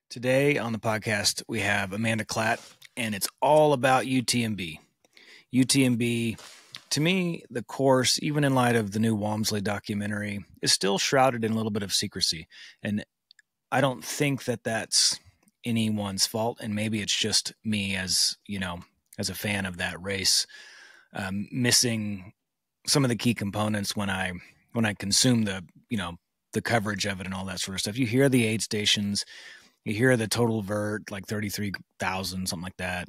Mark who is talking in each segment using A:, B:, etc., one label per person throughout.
A: Today on the podcast, we have Amanda Klatt, and it's all about UTMB. UTMB, to me, the course, even in light of the new Walmsley documentary, is still shrouded in a little bit of secrecy. And I don't think that that's anyone's fault. And maybe it's just me as a fan of that race, missing some of the key components when I consume the coverage of it and all that sort of stuff. You hear the aid stations, you hear the total vert, like 33,000, something like that,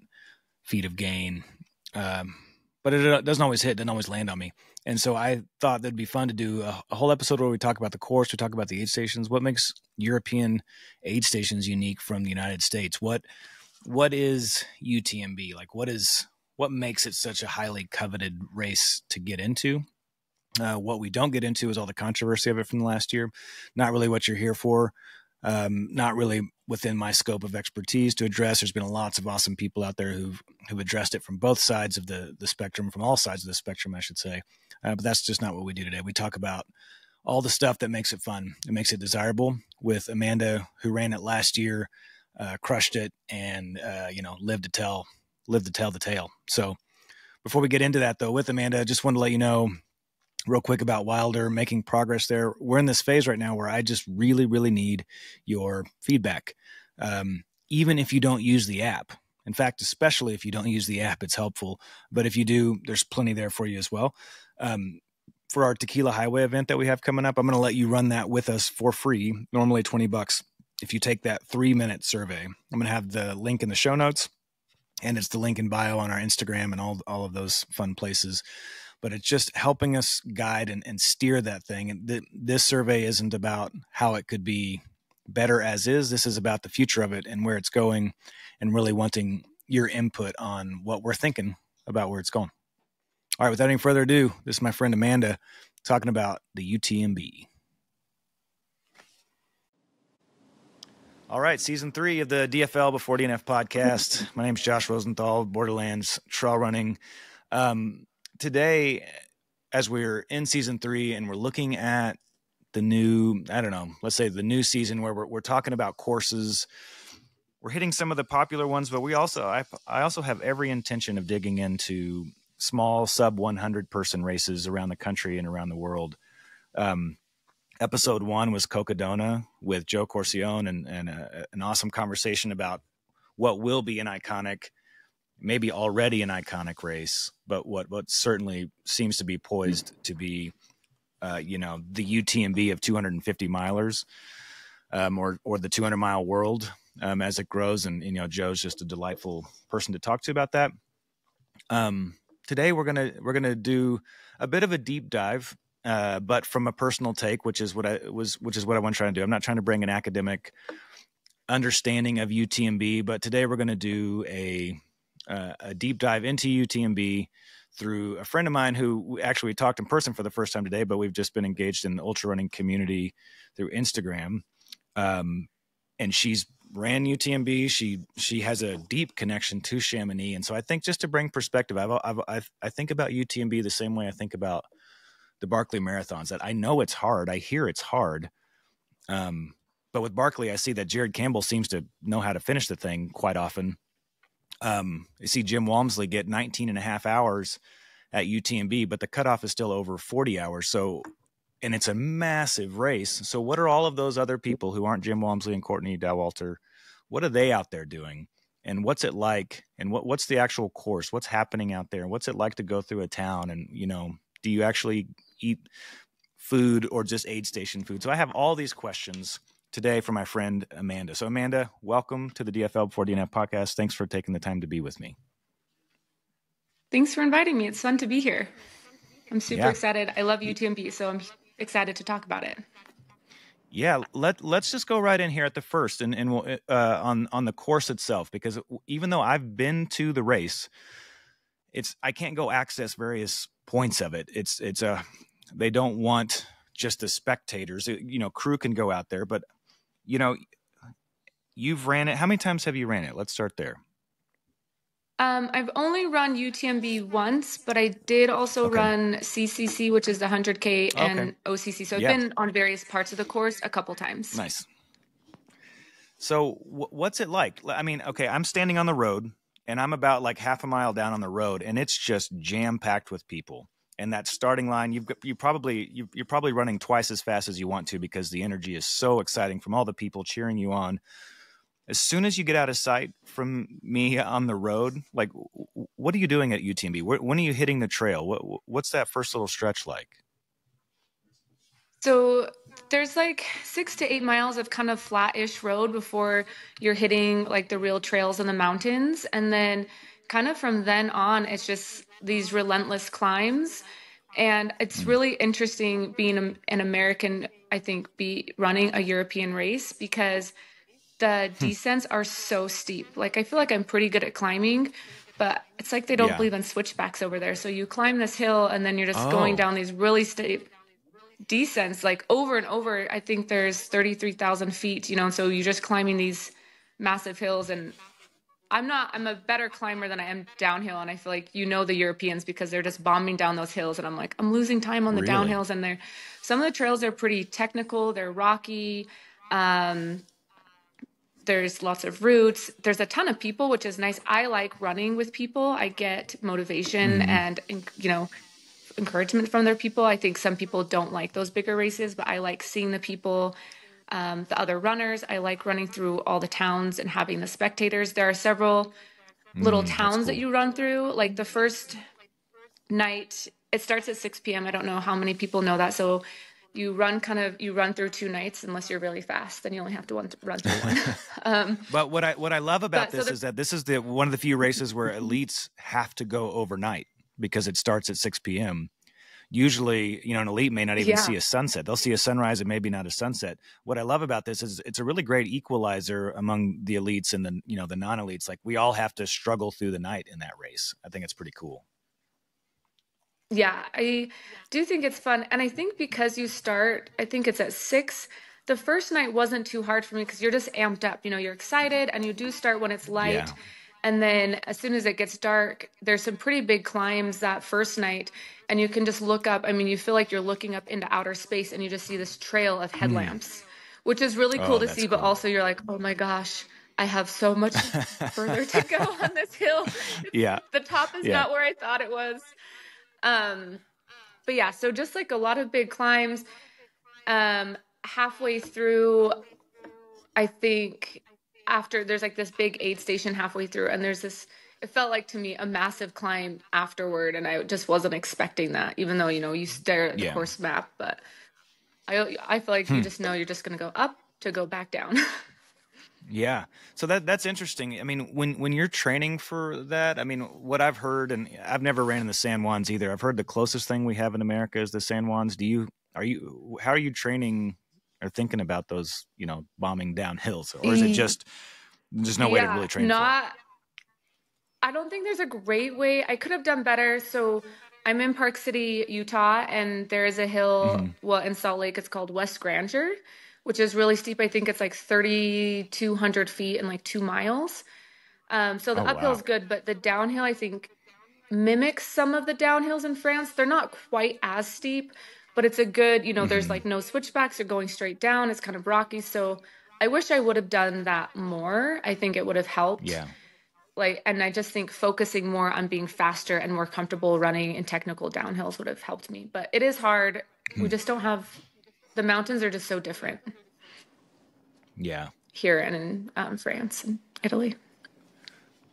A: feet of gain. But it doesn't always hit, doesn't always land on me. And so I thought that'd be fun to do a whole episode where we talk about the course, we talk about the aid stations, what makes European aid stations unique from the United States. What is UTMB? Like what makes it such a highly coveted race to get into? What we don't get into is all the controversy of it from the last year. Not really what you're here for. Not really within my scope of expertise to address. There's been lots of awesome people out there who've addressed it from both sides of the spectrum, from all sides of the spectrum, I should say. But that's just not what we do today. We talk about all the stuff that makes it fun. It makes it desirable with Amanda, who ran it last year, crushed it, and lived to tell the tale. So before we get into that, though, with Amanda, I just want to let you know real quick about Wilder, making progress there. We're in this phase right now where I just really, really need your feedback. Even if you don't use the app. In fact, especially if you don't use the app, it's helpful. But if you do, there's plenty there for you as well. For our Tequila Highway event that we have coming up, I'm going to let you run that with us for free, normally $20. If you take that 3-minute survey, I'm going to have the link in the show notes, and it's the link in bio on our Instagram and all of those fun places. But it's just helping us guide and steer that thing. And this survey isn't about how it could be better as is. This is about the future of it and where it's going, and really wanting your input on what we're thinking about where it's going. All right, without any further ado, this is my friend Amanda talking about the UTMB. All right, season 3 of the DFL Before DNF podcast. My name is Josh Rosenthal, Borderlands Trail Running. Today, as we're in season 3 and we're looking at the new, let's say the new season where we're talking about courses, we're hitting some of the popular ones, but I also have every intention of digging into small sub 100 person races around the country and around the world. Episode 1 was Cocodona with Joe Corcione and an awesome conversation about what will be an iconic, maybe already an iconic race, but what certainly seems to be poised to be, the UTMB of 250 milers, or the 200-mile world as it grows. And, Joe's just a delightful person to talk to about that. Today we're gonna do a bit of a deep dive, but from a personal take, which is what I want to try to do. I'm not trying to bring an academic understanding of UTMB, but today we're going to do a deep dive into UTMB through a friend of mine who actually talked in person for the first time today, but we've just been engaged in the ultra running community through Instagram. And she's ran UTMB. She has a deep connection to Chamonix. And so I think, just to bring perspective, I think about UTMB the same way I think about the Barkley marathons, that I know it's hard. I hear it's hard. But with Barkley, I see that Jared Campbell seems to know how to finish the thing quite often. You see Jim Walmsley get 19 and a half hours at UTMB, but the cutoff is still over 40 hours. So, and it's a massive race. So what are all of those other people who aren't Jim Walmsley and Courtney Dauwalter? What are they out there doing? And what's it like? And what's the actual course? What's happening out there? What's it like to go through a town? And, do you actually eat food or just aid station food? So I have all these questions today for my friend Amanda. So Amanda, welcome to the DFL Before DNF podcast. Thanks for taking the time to be with me.
B: Thanks for inviting me. It's fun to be here. I'm super excited. I love UTMB, so I'm excited to talk about it.
A: Yeah, let's just go right in here at the first and we'll, on the course itself, because even though I've been to the race, I can't go access various points of it. They don't want just the spectators. Crew can go out there, but you've ran it. How many times have you ran it? Let's start there.
B: I've only run UTMB once, but I did also run CCC, which is the 100K, and OCC. So I've been on various parts of the course a couple times.
A: Nice. So what's it like? I mean, okay, I'm standing on the road and I'm about like half a mile down on the road and it's just jam packed with people. And that starting line, you're probably running twice as fast as you want to because the energy is so exciting from all the people cheering you on. As soon as you get out of sight from me on the road, like what are you doing at UTMB? When are you hitting the trail? What's that first little stretch like?
B: So there's like 6 to 8 miles of kind of flat-ish road before you're hitting like the real trails in the mountains. And then kind of from then on, it's just these relentless climbs. And it's really interesting being an American, I think, be running a European race because the descents are so steep. Like I feel like I'm pretty good at climbing, but it's like they don't
A: Yeah.
B: believe in switchbacks over there. So you climb this hill and then you're just going
A: Oh,
B: down these really steep descents like over and over. I think there's 33,000 feet, so you're just climbing these massive hills. And I'm a better climber than I am downhill. And I feel like, the Europeans because they're just bombing down those hills. And I'm like, I'm losing time on the
A: really?
B: downhills. And some of the trails are pretty technical. They're rocky. Um, there's lots of routes. There's a ton of people, which is nice. I like running with people. I get motivation and, encouragement from their people. I think some people don't like those bigger races, but I like seeing the people, the other runners. I like running through all the towns and having the spectators. There are several little
A: That's
B: towns that
A: cool.
B: you run through. Like the first night, it starts at 6 p.m. I don't know how many people know that. So you run through 2 nights unless you're really fast. Then you only have to run through one.
A: But what I love about
B: But so
A: this is that this is the one of the few races where elites have to go overnight because it starts at 6 p.m. Usually, an elite may not even
B: yeah.
A: see a sunset. They'll see a sunrise and maybe not a sunset. What I love about this is it's a really great equalizer among the elites and the non-elites. Like we all have to struggle through the night in that race. I think it's pretty cool.
B: Yeah, I do think it's fun. And I think because I think it's at 6, the first night wasn't too hard for me because you're just amped up. You're excited and you do start when it's light.
A: Yeah.
B: And then as soon as it gets dark, there's some pretty big climbs that first night. And you can just look up. I mean, you feel like you're looking up into outer space and you just see this trail of headlamps, which is really cool
A: Oh,
B: to
A: that's
B: see. But
A: cool.
B: also, you're like, oh my gosh, I have so much further to go on this hill.
A: Yeah.
B: The top is
A: Yeah.
B: not where I thought it was. Um, but yeah, so just like a lot of big climbs. Halfway through, I think after there's like this big aid station halfway through, and it felt like to me a massive climb afterward, and I just wasn't expecting that, even though, you stare at the
A: Yeah.
B: course map, but I feel like you just know you're just going to go up to go back down.
A: Yeah. So that's interesting. I mean, when you're training for that, I mean, what I've heard, and I've never ran in the San Juans either. I've heard the closest thing we have in America is the San Juans. How are you training or thinking about those, bombing down hills, or is it just there's no way to
B: Yeah,
A: really train for it?
B: not I don't think there's a great way. I could have done better. So I'm in Park City, Utah, and there is a hill, well, in Salt Lake, it's called West Granger, which is really steep. I think it's like 3,200 feet and like 2 miles. So the
A: Oh
B: uphill
A: wow.
B: is good, but the downhill, I think, mimics some of the downhills in France. They're not quite as steep, but it's a good, there's like no switchbacks. You're going straight down. It's kind of rocky. So I wish I would have done that more. I think it would have helped.
A: Yeah.
B: And I just think focusing more on being faster and more comfortable running in technical downhills would have helped me. But it is hard. We just don't have the mountains are just so different
A: Yeah.
B: here and in France and Italy.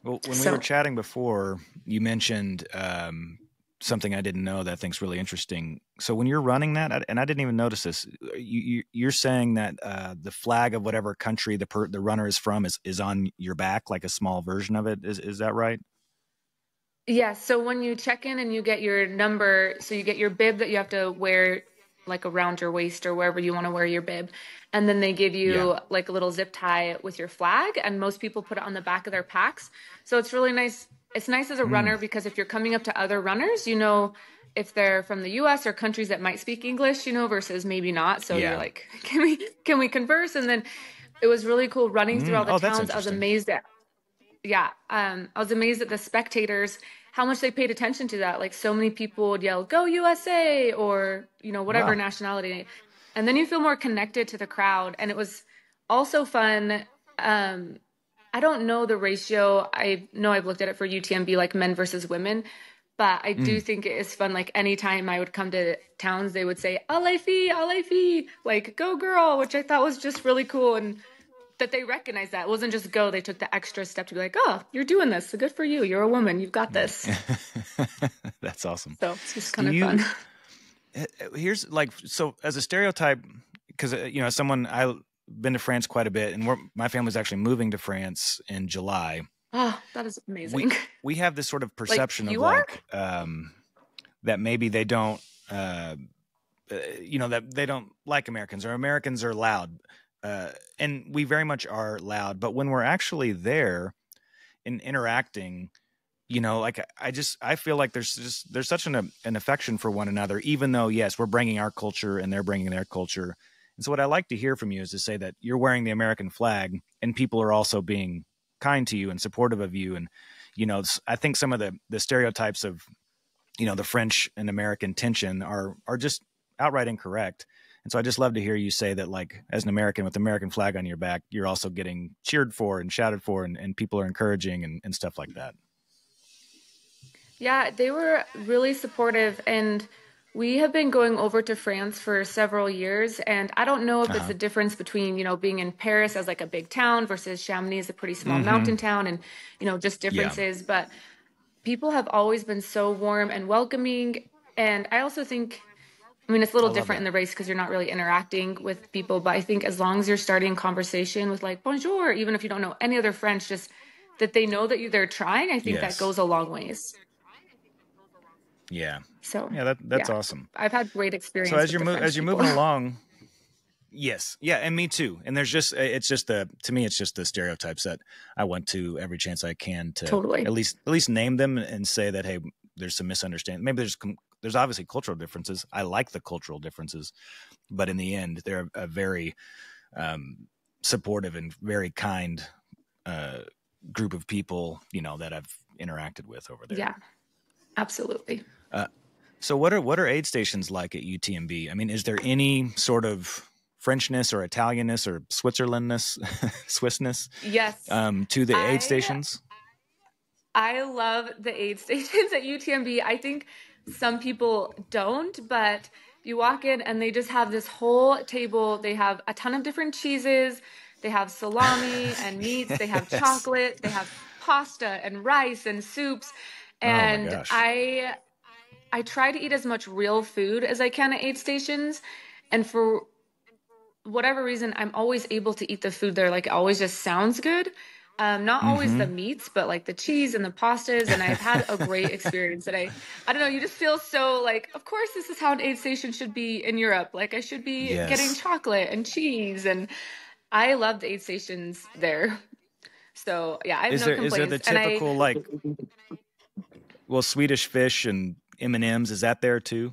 A: Well, when we were
B: So
A: chatting before, you mentioned something I didn't know that I think's really interesting. So when you're running that, and I didn't even notice this, you're saying that the flag of whatever country the runner is from is on your back, like a small version of it. Is that right?
B: yeah, so when you check in and you get your number, so you get your bib that you have to wear like around your waist or wherever you want to wear your bib. And then they give
A: Yeah.
B: you like a little zip tie with your flag, and most people put it on the back of their packs. So it's really nice. It's nice as a runner because if you're coming up to other runners, if they're from the US or countries that might speak English, versus maybe not. So you're
A: Yeah.
B: like, can we converse? And then it was really cool running through all the
A: Oh, that's
B: towns. I was
A: interesting.
B: amazed at yeah, I was amazed at the spectators, how much they paid attention to that. Like so many people would yell, "Go USA!" or whatever
A: Wow.
B: nationality, and then you feel more connected to the crowd. And it was also fun. Um, I don't know the ratio. I know I've looked at it for UTMB, like men versus women, but I do
A: Mm.
B: think it is fun. Like anytime I would come to towns, they would say "Alaifi, Alaifi," like "Go girl," which I thought was just really cool, and that they recognized that. It wasn't just go; they took the extra step to be like, "Oh, you're doing this. So good for you. You're a woman. You've got this."
A: That's awesome.
B: So it's just
A: Do
B: kind of
A: you,
B: fun.
A: here's like, so as a stereotype, because, as someone, I've been to France quite a bit, and my family's actually moving to France in July.
B: Oh, that is
A: We,
B: amazing.
A: we have this sort of
B: Like
A: perception of
B: you are?
A: like, that maybe they don't, that they don't like Americans, or Americans are loud. And we very much are loud, but when we're actually there and interacting, like I feel like there's such an affection for one another, even though, yes, we're bringing our culture and they're bringing their culture. And so what I like to hear from you is to say that you're wearing the American flag and people are also being kind to you and supportive of you. And, I think some of the stereotypes of, the French and American tension are just outright incorrect. And so I just love to hear you say that, like, as an American with the American flag on your back, you're also getting cheered for and shouted for, and people are encouraging and stuff like that.
B: Yeah, they were really supportive, and we have been going over to France for several years. And I don't know if it's
A: Uh-huh.
B: a difference between, being in Paris as like a big town versus Chamonix is a pretty small
A: Mm-hmm.
B: mountain town, and, just
A: Yeah.
B: differences. But people have always been so warm and welcoming. And I also think, I mean, it's a
A: I
B: little
A: love
B: different in
A: that.
B: the race because you're not really interacting with people. But I think as long as you're starting conversation with like bonjour, even if you don't know any other French, just that they know that they're trying, I think that
A: Yes.
B: goes a long ways.
A: Yeah.
B: So
A: Yeah, that's
B: yeah,
A: awesome.
B: I've had great
A: So
B: experience with the
A: as
B: French
A: you're
B: people.
A: moving along, yes. Yeah, and me too. And it's just to me it's just the stereotypes that I want to every chance I can to
B: Totally.
A: at least name them and say that, hey, there's some misunderstanding. Maybe there's obviously cultural differences. I like the cultural differences, but in the end they're a very supportive and very kind uh, group of people, that I've interacted with over there.
B: Yeah, absolutely.
A: Uh, so what are aid stations like at UTMB? I mean, is there any sort of Frenchness or Italianness or Switzerlandness, Swissness
B: Yes.
A: to the aid
B: I
A: stations?
B: I love the aid stations at UTMB. I think some people don't, but you walk in and they just have this whole table. They have a ton of different cheeses. They have salami and meats. They have
A: Yes.
B: chocolate. They have pasta and rice and soups.
A: Oh my
B: And
A: gosh.
B: I try to eat as much real food as I can at aid stations. And for whatever reason, I'm always able to eat the food there. Like it always just sounds good. Not always the
A: Mm-hmm.
B: meats, but like the cheese and the pastas. And I've had a great experience that I don't know, you just feel so like, of course, this is how an aid station should be in Europe. Like I should be getting
A: Yes.
B: chocolate and cheese. And I love the aid stations there. So yeah, I have no
A: Is there the
B: complaints. And
A: typical, like, well, Swedish fish and M&Ms, is that there too?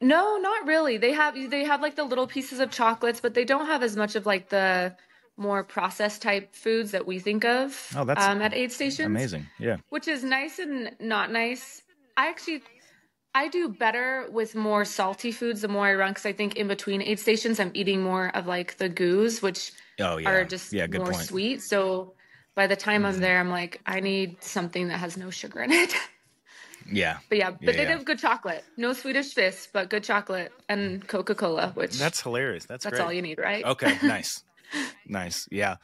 B: no, not really. They have like the little pieces of chocolates, but they don't have as much of like the more processed type foods that we think of
A: Oh, that's
B: at aid stations,
A: amazing. Yeah.
B: which is nice and not nice. I do better with more salty foods the more I run because I think in between aid stations I'm eating more of like the goos, which
A: Oh
B: are
A: yeah.
B: just
A: Yeah, good
B: more
A: point.
B: sweet. So by the time I'm
A: Hmm.
B: there, I'm like, I need something that has no sugar in it.
A: Yeah.
B: But yeah,
A: Yeah,
B: but they do
A: yeah.
B: have good chocolate. No Swedish fish, but good chocolate and Coca-Cola, which
A: That's hilarious. That's
B: that's
A: great.
B: all you need, right?
A: Okay, nice. Nice. Yeah.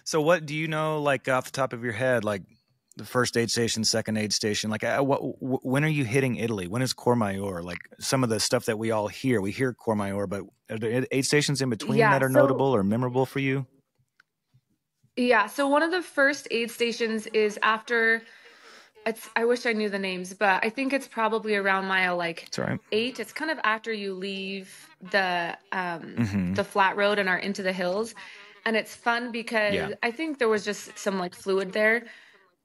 A: So what do you know, like, off the top of your head, like the first aid station, second aid station, like when are you hitting Italy? When is Courmayeur? Like some of the stuff that we hear Courmayeur, but are there aid stations in between
B: Yeah,
A: that are
B: so
A: notable or memorable for you?
B: yeah, so one of the first aid stations is after it's I wish I knew the names, but I think it's probably around mile like
A: It's all right.
B: 8. It's kind of after you leave
A: Mm-hmm.
B: the flat road and are into the hills. And it's fun
A: Yeah.
B: because I think there was just some like fluid there,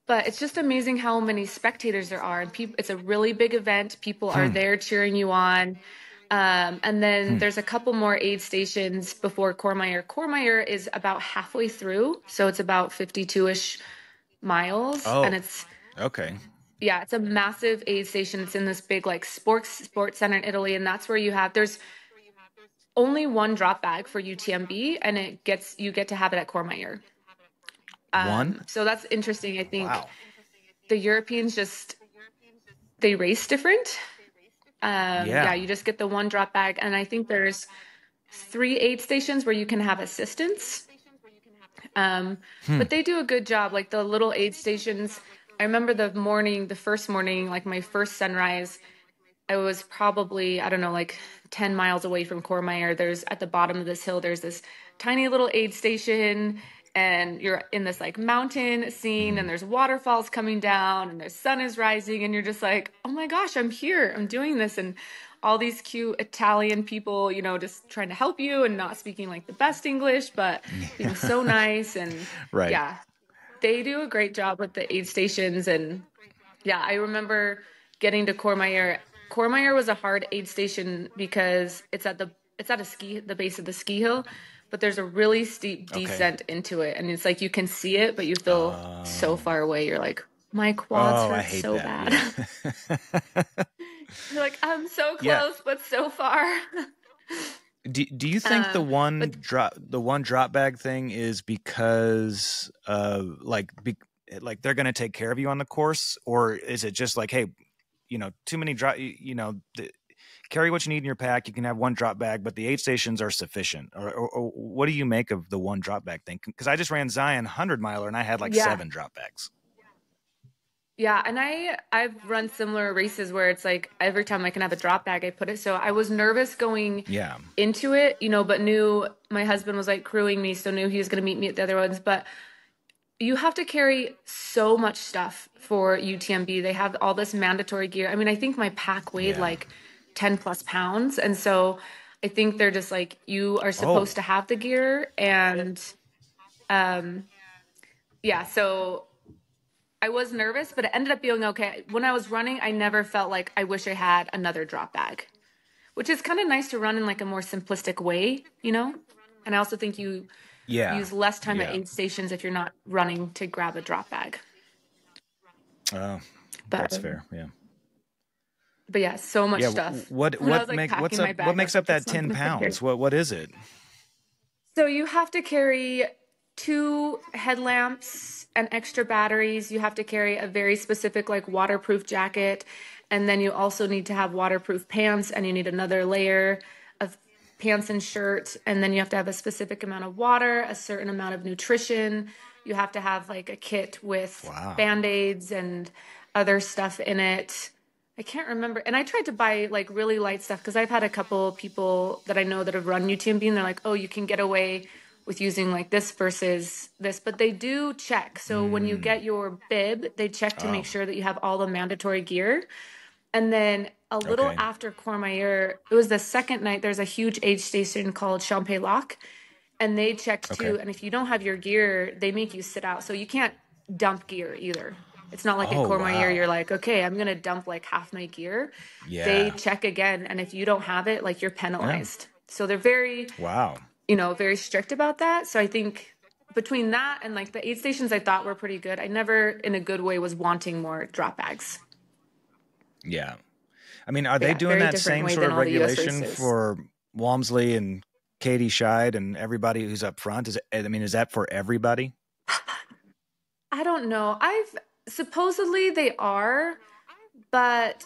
B: but it's just amazing how many spectators there are and people it's a really big event. People are
A: Hmm.
B: there cheering you on. And then
A: Hmm.
B: there's a couple more aid stations before Courmayeur. Courmayeur is about halfway through, so it's about 52-ish miles, and
A: Oh,
B: it's
A: okay.
B: yeah, it's a massive aid station. It's in this big like sports center in Italy, and that's where you have there's only one drop bag for UTMB, and you get to have it at Courmayeur.
A: One?
B: So that's interesting. I think
A: Wow.
B: the Europeans they race different. Yeah,
A: Yeah.
B: you just get the one drop bag, and I think there's 3 aid stations where you can have assistance. But they do a good job. Like the little aid stations. I remember the first morning, like my first sunrise, I was probably, I don't know, like 10 miles away from Courmayeur. There's at the bottom of this hill, there's this tiny little aid station, and you're in this like mountain scene, and there's waterfalls coming down, and the sun is rising, and you're just like, oh my gosh, I'm here, I'm doing this. And all these cute Italian people, just trying to help you and not speaking like the best English, but being so nice. And
A: Right.
B: yeah, they do a great job with the aid stations. And yeah, I remember getting to Courmayeur. Courmayeur was a hard aid station because it's at the base of the ski hill, but there's a really steep descent into it, and it's like you can see it, but you feel so far away. You're like, my quads hurt so bad.
A: Yeah.
B: You're like, I'm so close, but so far.
A: Do you think the one drop bag thing is because like they're going to take care of you on the course, or is it just like, hey, too many carry what you need in your pack. You can have one drop bag, but the aid stations are sufficient. Or what do you make of the one drop bag thing? Because I just ran Zion 100 miler and I had like 7 drop bags.
B: Yeah, and I've run similar races where it's like every time I can have a drop bag, I put it. So I was nervous going into it, but knew my husband was like crewing me, so knew he was going to meet me at the other ones. But you have to carry so much stuff for UTMB. They have all this mandatory gear. I mean, I think my pack weighed like 10 plus pounds. And so I think they're just like, you are supposed to have the gear. And so I was nervous, but it ended up being okay. When I was running, I never felt like I wish I had another drop bag, which is kind of nice to run in like a more simplistic way, And I also think you use less time at aid stations if you're not running to grab a drop bag.
A: That's fair. Yeah.
B: But yeah, so much stuff.
A: What makes up that 10 pounds? What is it?
B: So you have to carry 2 headlamps and extra batteries. You have to carry a very specific like waterproof jacket. And then you also need to have waterproof pants, and you need another layer of pants and shirt. And then you have to have a specific amount of water, a certain amount of nutrition. You have to have like a kit with Band-Aids and other stuff in it. I can't remember. And I tried to buy like really light stuff because I've had a couple people that I know that have run UTMB, and they're like, oh, you can get away with using like this versus this, but they do check. So when you get your bib, they check to make sure that you have all the mandatory gear. And then a little after Courmayeur, it was the second night, there's a huge aid station called Champ-Lac, and they check too. And if you don't have your gear, they make you sit out. So you can't dump gear either. It's not like at Courmayeur, you're like, okay, I'm going to dump like half my gear. Yeah. They check again. And if you don't have it, like you're penalized. So they're very, very strict about that. So I think between that and like the aid stations, I thought were pretty good. I never in a good way was wanting more drop bags.
A: Yeah. I mean, are they doing that same sort of regulation for Walmsley and Katie Scheid and everybody who's up front? Is that for everybody?
B: I don't know. Supposedly they are, but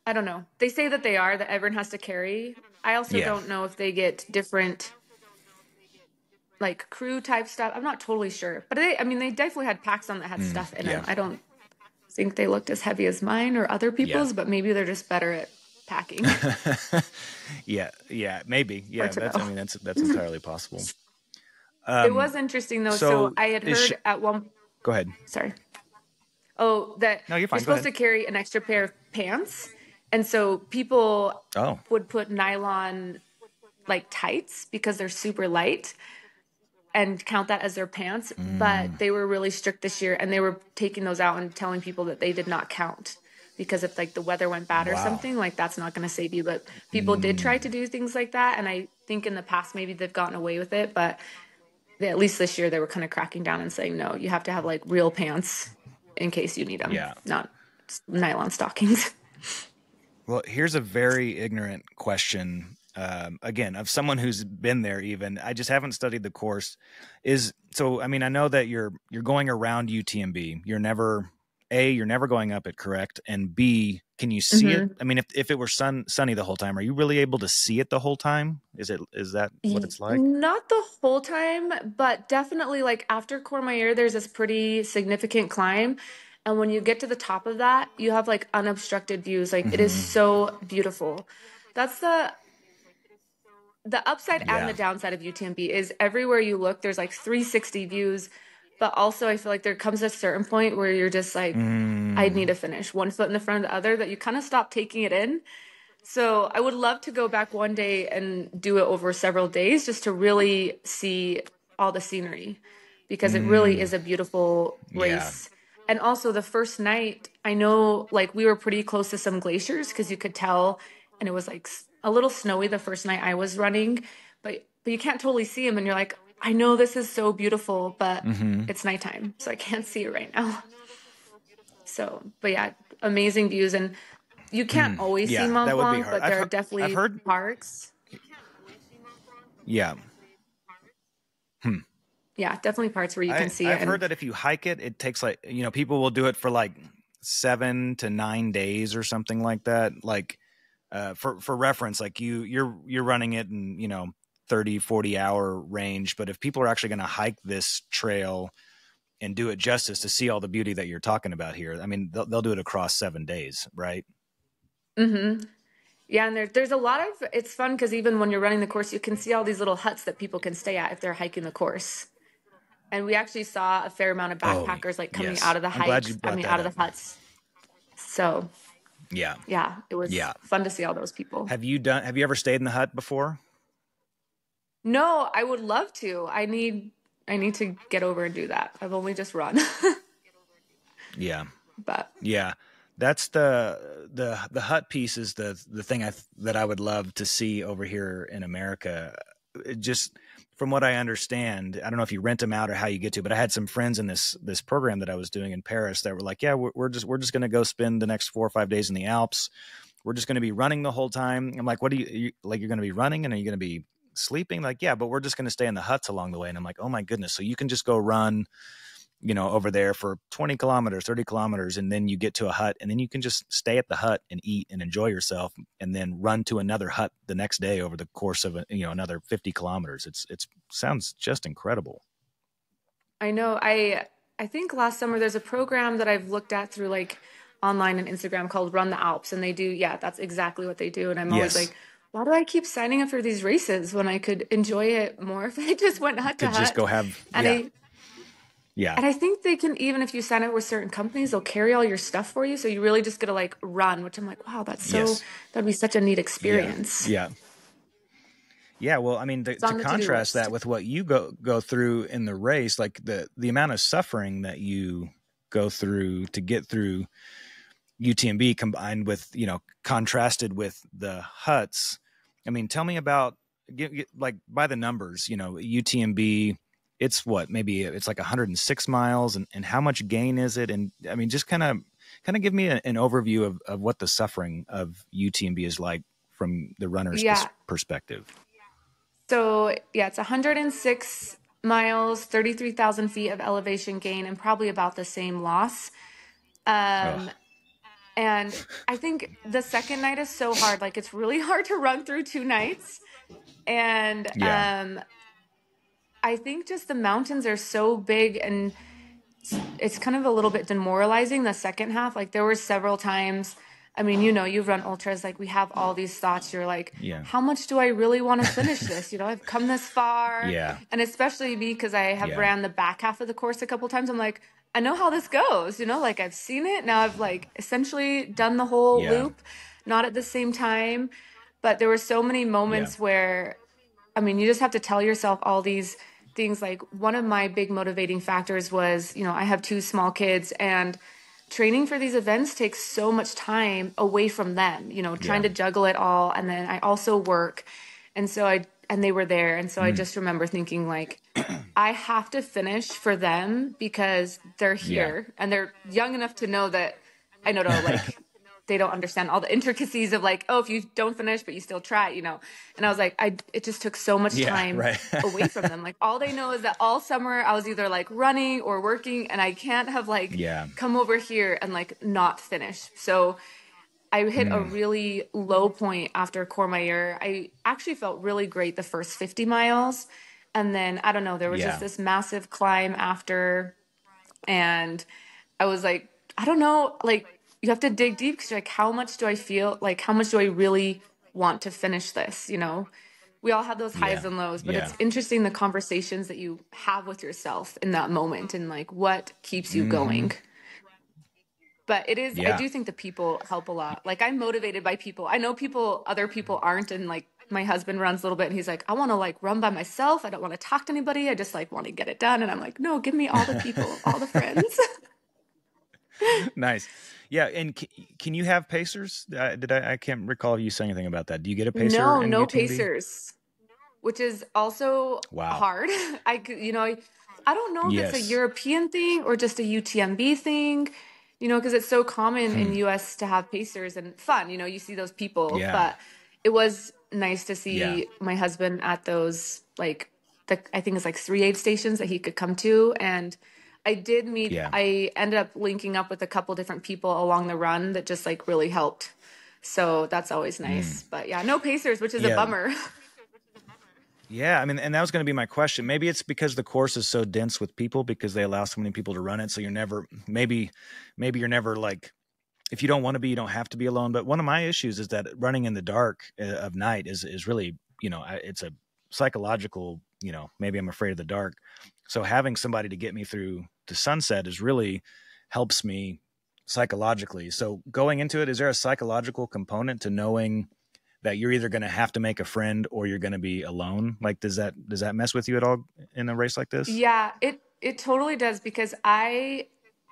B: I don't know. They say that they are, that everyone has to carry. I also don't know if they get different like crew type stuff. I'm not totally sure, but they definitely had packs on that had stuff in them. I don't think they looked as heavy as mine or other people's, but maybe they're just better at packing.
A: yeah, maybe. Yeah, that's entirely possible.
B: It was interesting though. So I had heard at one.
A: Go ahead.
B: Sorry. Oh, that
A: no, you're fine.
B: You're supposed to carry an extra pair of pants, and so people would put nylon like tights because they're super light, and count that as their pants. But they were really strict this year, and they were taking those out and telling people that they did not count because if like the weather went bad or something, like that's not going to save you. But people did try to do things like that, and I think in the past maybe they've gotten away with it, but at least this year they were kind of cracking down and saying no, you have to have like real pants in case you need them, not nylon stockings.
A: Well, here's a very ignorant question. again, of someone who's been there, even I just haven't studied the course. I mean, I know that you're going around UTMB. You're never going up it, correct? And B, can you see it? I mean, if it were sunny the whole time, are you really able to see it the whole time? Is that what it's like?
B: Not the whole time, but definitely like after Courmayeur, there's this pretty significant climb. And when you get to the top of that, you have like unobstructed views. Like it is so beautiful. That's the upside and the
A: Yeah.
B: downside of UTMB is everywhere you look, there's like 360 views. But also I feel like there comes a certain point where you're just like, I need to finish one foot in the front of the other, that you kind of stop taking it in. So I would love to go back one day and do it over several days just to really see all the scenery, because it really is a beautiful
A: Yeah.
B: race. And also the first night, I know like we were pretty close to some glaciers because you could tell, and it was like a little snowy the first night I was running, but you can't totally see them, and you're like, I know this is so beautiful, but it's nighttime, so I can't see it right now. So, but yeah, amazing views, and you can't always see
A: Yeah,
B: Mont
A: that would be
B: Blanc,
A: hard.
B: but there are
A: I've
B: definitely
A: heard.
B: parts.
A: Yeah.
B: Yeah, definitely parts where you can see it.
A: I've heard that if you hike it, it takes like, people will do it for like 7 to 9 days or something like that. Like, for reference, like you're running it in, 30-40 hour range. But if people are actually going to hike this trail and do it justice to see all the beauty that you're talking about here, I mean, they'll do it across 7 days, right?
B: Mm-hmm. Yeah, and there's a lot of, it's fun because even when you're running the course, you can see all these little huts that people can stay at if they're hiking the course. And we actually saw a fair amount of
A: Oh,
B: backpackers like coming
A: yes.
B: out of the
A: I'm glad you
B: hikes,
A: brought that
B: out of
A: up.
B: the huts. So
A: Yeah.
B: yeah, it was
A: Yeah.
B: fun to see all those people.
A: Have you ever stayed in the hut before?
B: No, I would love to. I need to get over and do that. I've only just run.
A: Yeah.
B: But
A: Yeah. That's the hut piece is the thing that I would love to see over here in America. It just from what I understand, I don't know if you rent them out or how you get to, but I had some friends in this program that I was doing in Paris that were like, yeah, we're just going to go spend the next 4 or 5 days in the Alps. We're just going to be running the whole time. I'm like, what do you like? You're going to be running and are you going to be sleeping? Like, yeah, but we're just going to stay in the huts along the way. And I'm like, oh my goodness. So you can just go run, over there for 20 kilometers, 30 kilometers, and then you get to a hut and then you can just stay at the hut and eat and enjoy yourself and then run to another hut the next day over the course of, another 50 kilometers. It's sounds just incredible.
B: I know I think last summer there's a program that I've looked at through like online and Instagram called Run the Alps, and they do, yeah, that's exactly what they do. And I'm always
A: Yes.
B: like, why do I keep signing up for these races when I could enjoy it more if I just went hut to
A: Could just
B: hut?
A: go have,
B: And
A: yeah.
B: I
A: Yeah.
B: and I think they can, even if you sign up with certain companies, they'll carry all your stuff for you. So you really just get to like run, which I'm like, wow,
A: Yes.
B: that'd be such a neat
A: Yeah.
B: experience.
A: Yeah. Yeah, well, I mean,
B: It's
A: to
B: on the to-do
A: contrast that
B: list.
A: with what you go through in the race, like the amount of suffering that you go through to get through UTMB combined with, contrasted with the huts. I mean, tell me about like by the numbers, UTMB, it's what, maybe it's like 106 miles and how much gain is it? And I mean, just kind of give me an overview of what the suffering of UTMB is like from the runner's
B: Yeah.
A: perspective.
B: So yeah, it's 106 miles, 33,000 feet of elevation gain, and probably about the same loss.
A: Oh,
B: Um, and I think the second night is so hard. Like it's really hard to run through 2 nights. And
A: yeah.
B: I think just the mountains are so big, and it's kind of a little bit demoralizing the second half. Like there were several times, I mean, you've run ultras, like we have all these thoughts. You're like,
A: Yeah.
B: how much do I really want to finish this? I've come this far.
A: Yeah.
B: And especially me, because I have
A: Yeah.
B: ran the back half of the course a couple times. I'm like, I know how this goes, like I've seen it. Now I've like essentially done the whole
A: Yeah.
B: loop, not at the same time. But there were so many moments where, I mean, you just have to tell yourself all these things. Like one of my big motivating factors was, I have 2 small kids, and training for these events takes so much time away from them, trying to juggle it all. And then I also work. And so and they were there. And so I just remember thinking like, I have to finish for them because they're here and they're young enough to know that I know to like they don't understand all the intricacies of like, oh, if you don't finish, but you still try, you know? And I was like, it just took so much time away from them. Like all they know is that all summer I was either like running or working, and I can't have like come over here and like not finish. So I hit a really low point after Courmayeur. I actually felt really great the first 50 miles. And then, I don't know, there was just this massive climb after. And I was like, I don't know, like, you have to dig deep because you're like, how much do I feel? Like, how much do I really want to finish this? You know, we all have those highs and lows, but it's interesting the conversations that you have with yourself in that moment and like what keeps you going. But it is, I do think the people help a lot. Like, I'm motivated by people. I know other people aren't. And like, my husband runs a little bit and he's like, I want to like run by myself. I don't want to talk to anybody. I just like want to get it done. And I'm like, no, give me all the people, all the friends.
A: Nice. Yeah. And can you have pacers? I can't recall you saying anything about that. Do you get a pacer?
B: No pacers, which is also hard. I don't know if it's a European thing or just a UTMB thing, you know, because it's so common in the US to have pacers and fun, you know, you see those people, but it was nice to see my husband at those, like, I think it's like 3 aid stations that he could come to. And I did meet, I ended up linking up with a couple different people along the run that just like really helped. So that's always nice. But yeah, no pacers, which is a bummer.
A: Yeah, I mean, and that was going to be my question. Maybe it's because the course is so dense with people because they allow so many people to run it. So you're never, maybe you're never like, if you don't want to be, you don't have to be alone. But one of my issues is that running in the dark of night is really, you know, it's a psychological, you know, maybe I'm afraid of the dark. So having somebody to get me through the sunset is really helps me psychologically. So going into it, is there a psychological component to knowing that you're either going to have to make a friend or you're going to be alone? Like, does that mess with you at all in a race like this?
B: Yeah, it totally does, because I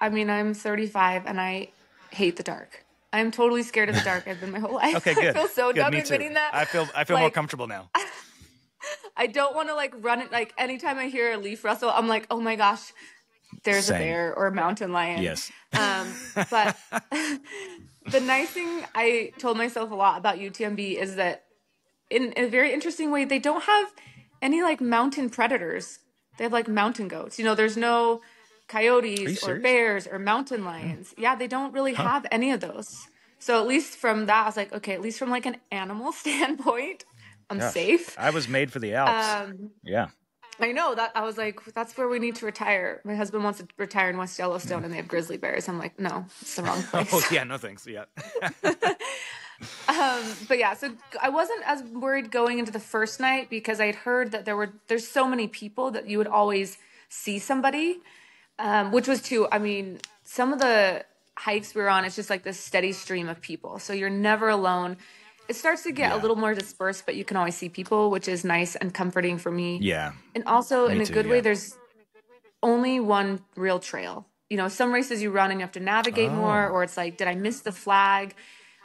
B: mean, I'm 35 and I hate the dark. I'm totally scared of the dark. I've been my whole life.
A: Okay, good.
B: I feel so
A: good.
B: dumb admitting that.
A: I feel like, more comfortable now.
B: I don't want to like run it. Like anytime I hear a leaf rustle, I'm like, oh my gosh, there's a bear or a mountain lion.
A: Yes.
B: But the nice thing I told myself a lot about UTMB is that in a very interesting way, they don't have any like mountain predators. They have like mountain goats. You know, there's no coyotes or bears or mountain lions. Yeah, they don't really have any of those. So at least from that, I was like, okay, at least from like an animal standpoint, I'm safe.
A: I was made for the Alps.
B: I know that. I was like, that's where we need to retire. My husband wants to retire in West Yellowstone and they have grizzly bears. I'm like, no, it's the wrong place.
A: Oh yeah, no thanks. Yeah.
B: But yeah, so I wasn't as worried going into the first night because I'd heard that there's so many people that you would always see somebody, which was too, I mean, some of the hikes we were on, it's just like this steady stream of people. So you're never alone. It starts to get a little more dispersed, but you can always see people, which is nice and comforting for me.
A: Yeah.
B: And also in a good way, there's only one real trail. You know, some races you run and you have to navigate more, or it's like, did I miss the flag?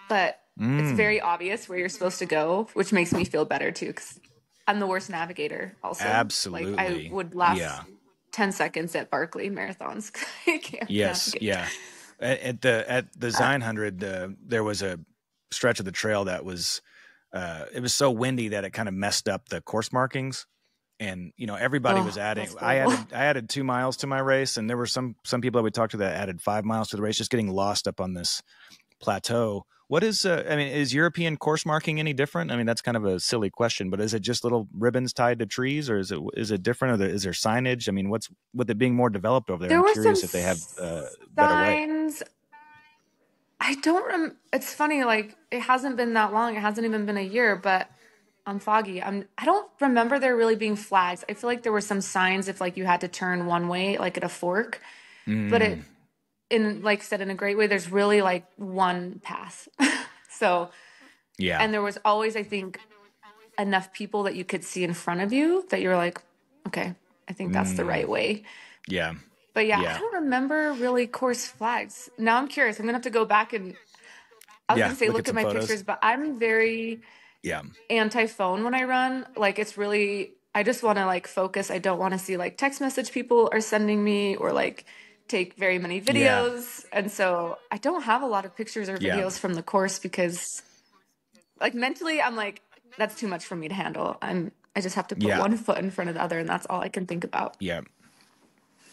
B: But it's very obvious where you're supposed to go, which makes me feel better too, because I'm the worst navigator also.
A: Absolutely.
B: Like I would last 10 seconds at Barkley marathons. I can't navigate.
A: Yeah. At the Zion 100, there was a stretch of the trail that was it was so windy that it kind of messed up the course markings, and you know everybody was adding. I added 2 miles to my race, and there were some people that we talked to that added 5 miles to the race, just getting lost up on this plateau. What is I mean, is European course marking any different? I mean, that's kind of a silly question, but is it just little ribbons tied to trees, or is it different, or is there signage? I mean, what's with it being more developed over there? I'm curious if they have better
B: signs. I don't it's funny, like it hasn't been that long. It hasn't even been a year, but I'm foggy. I don't remember there really being flags. I feel like there were some signs if like you had to turn one way, like at a fork, but like I said, in a great way, there's really like one path. So, yeah. And there was always, I think, enough people that you could see in front of you that you're like, okay, I think that's the right way.
A: Yeah.
B: But yeah, I don't remember really course flags. Now I'm curious. I'm going to have to go back and I was going to say, look at my pictures, but I'm very anti-phone when I run. Like it's really, I just want to like focus. I don't want to see like text message people are sending me or like take very many
A: Yeah.
B: videos. And so I don't have a lot of pictures or
A: Yeah.
B: videos from the course because like mentally I'm like, that's too much for me to handle. I just have to put
A: Yeah.
B: one foot in front of the other, and that's all I can think about.
A: Yeah.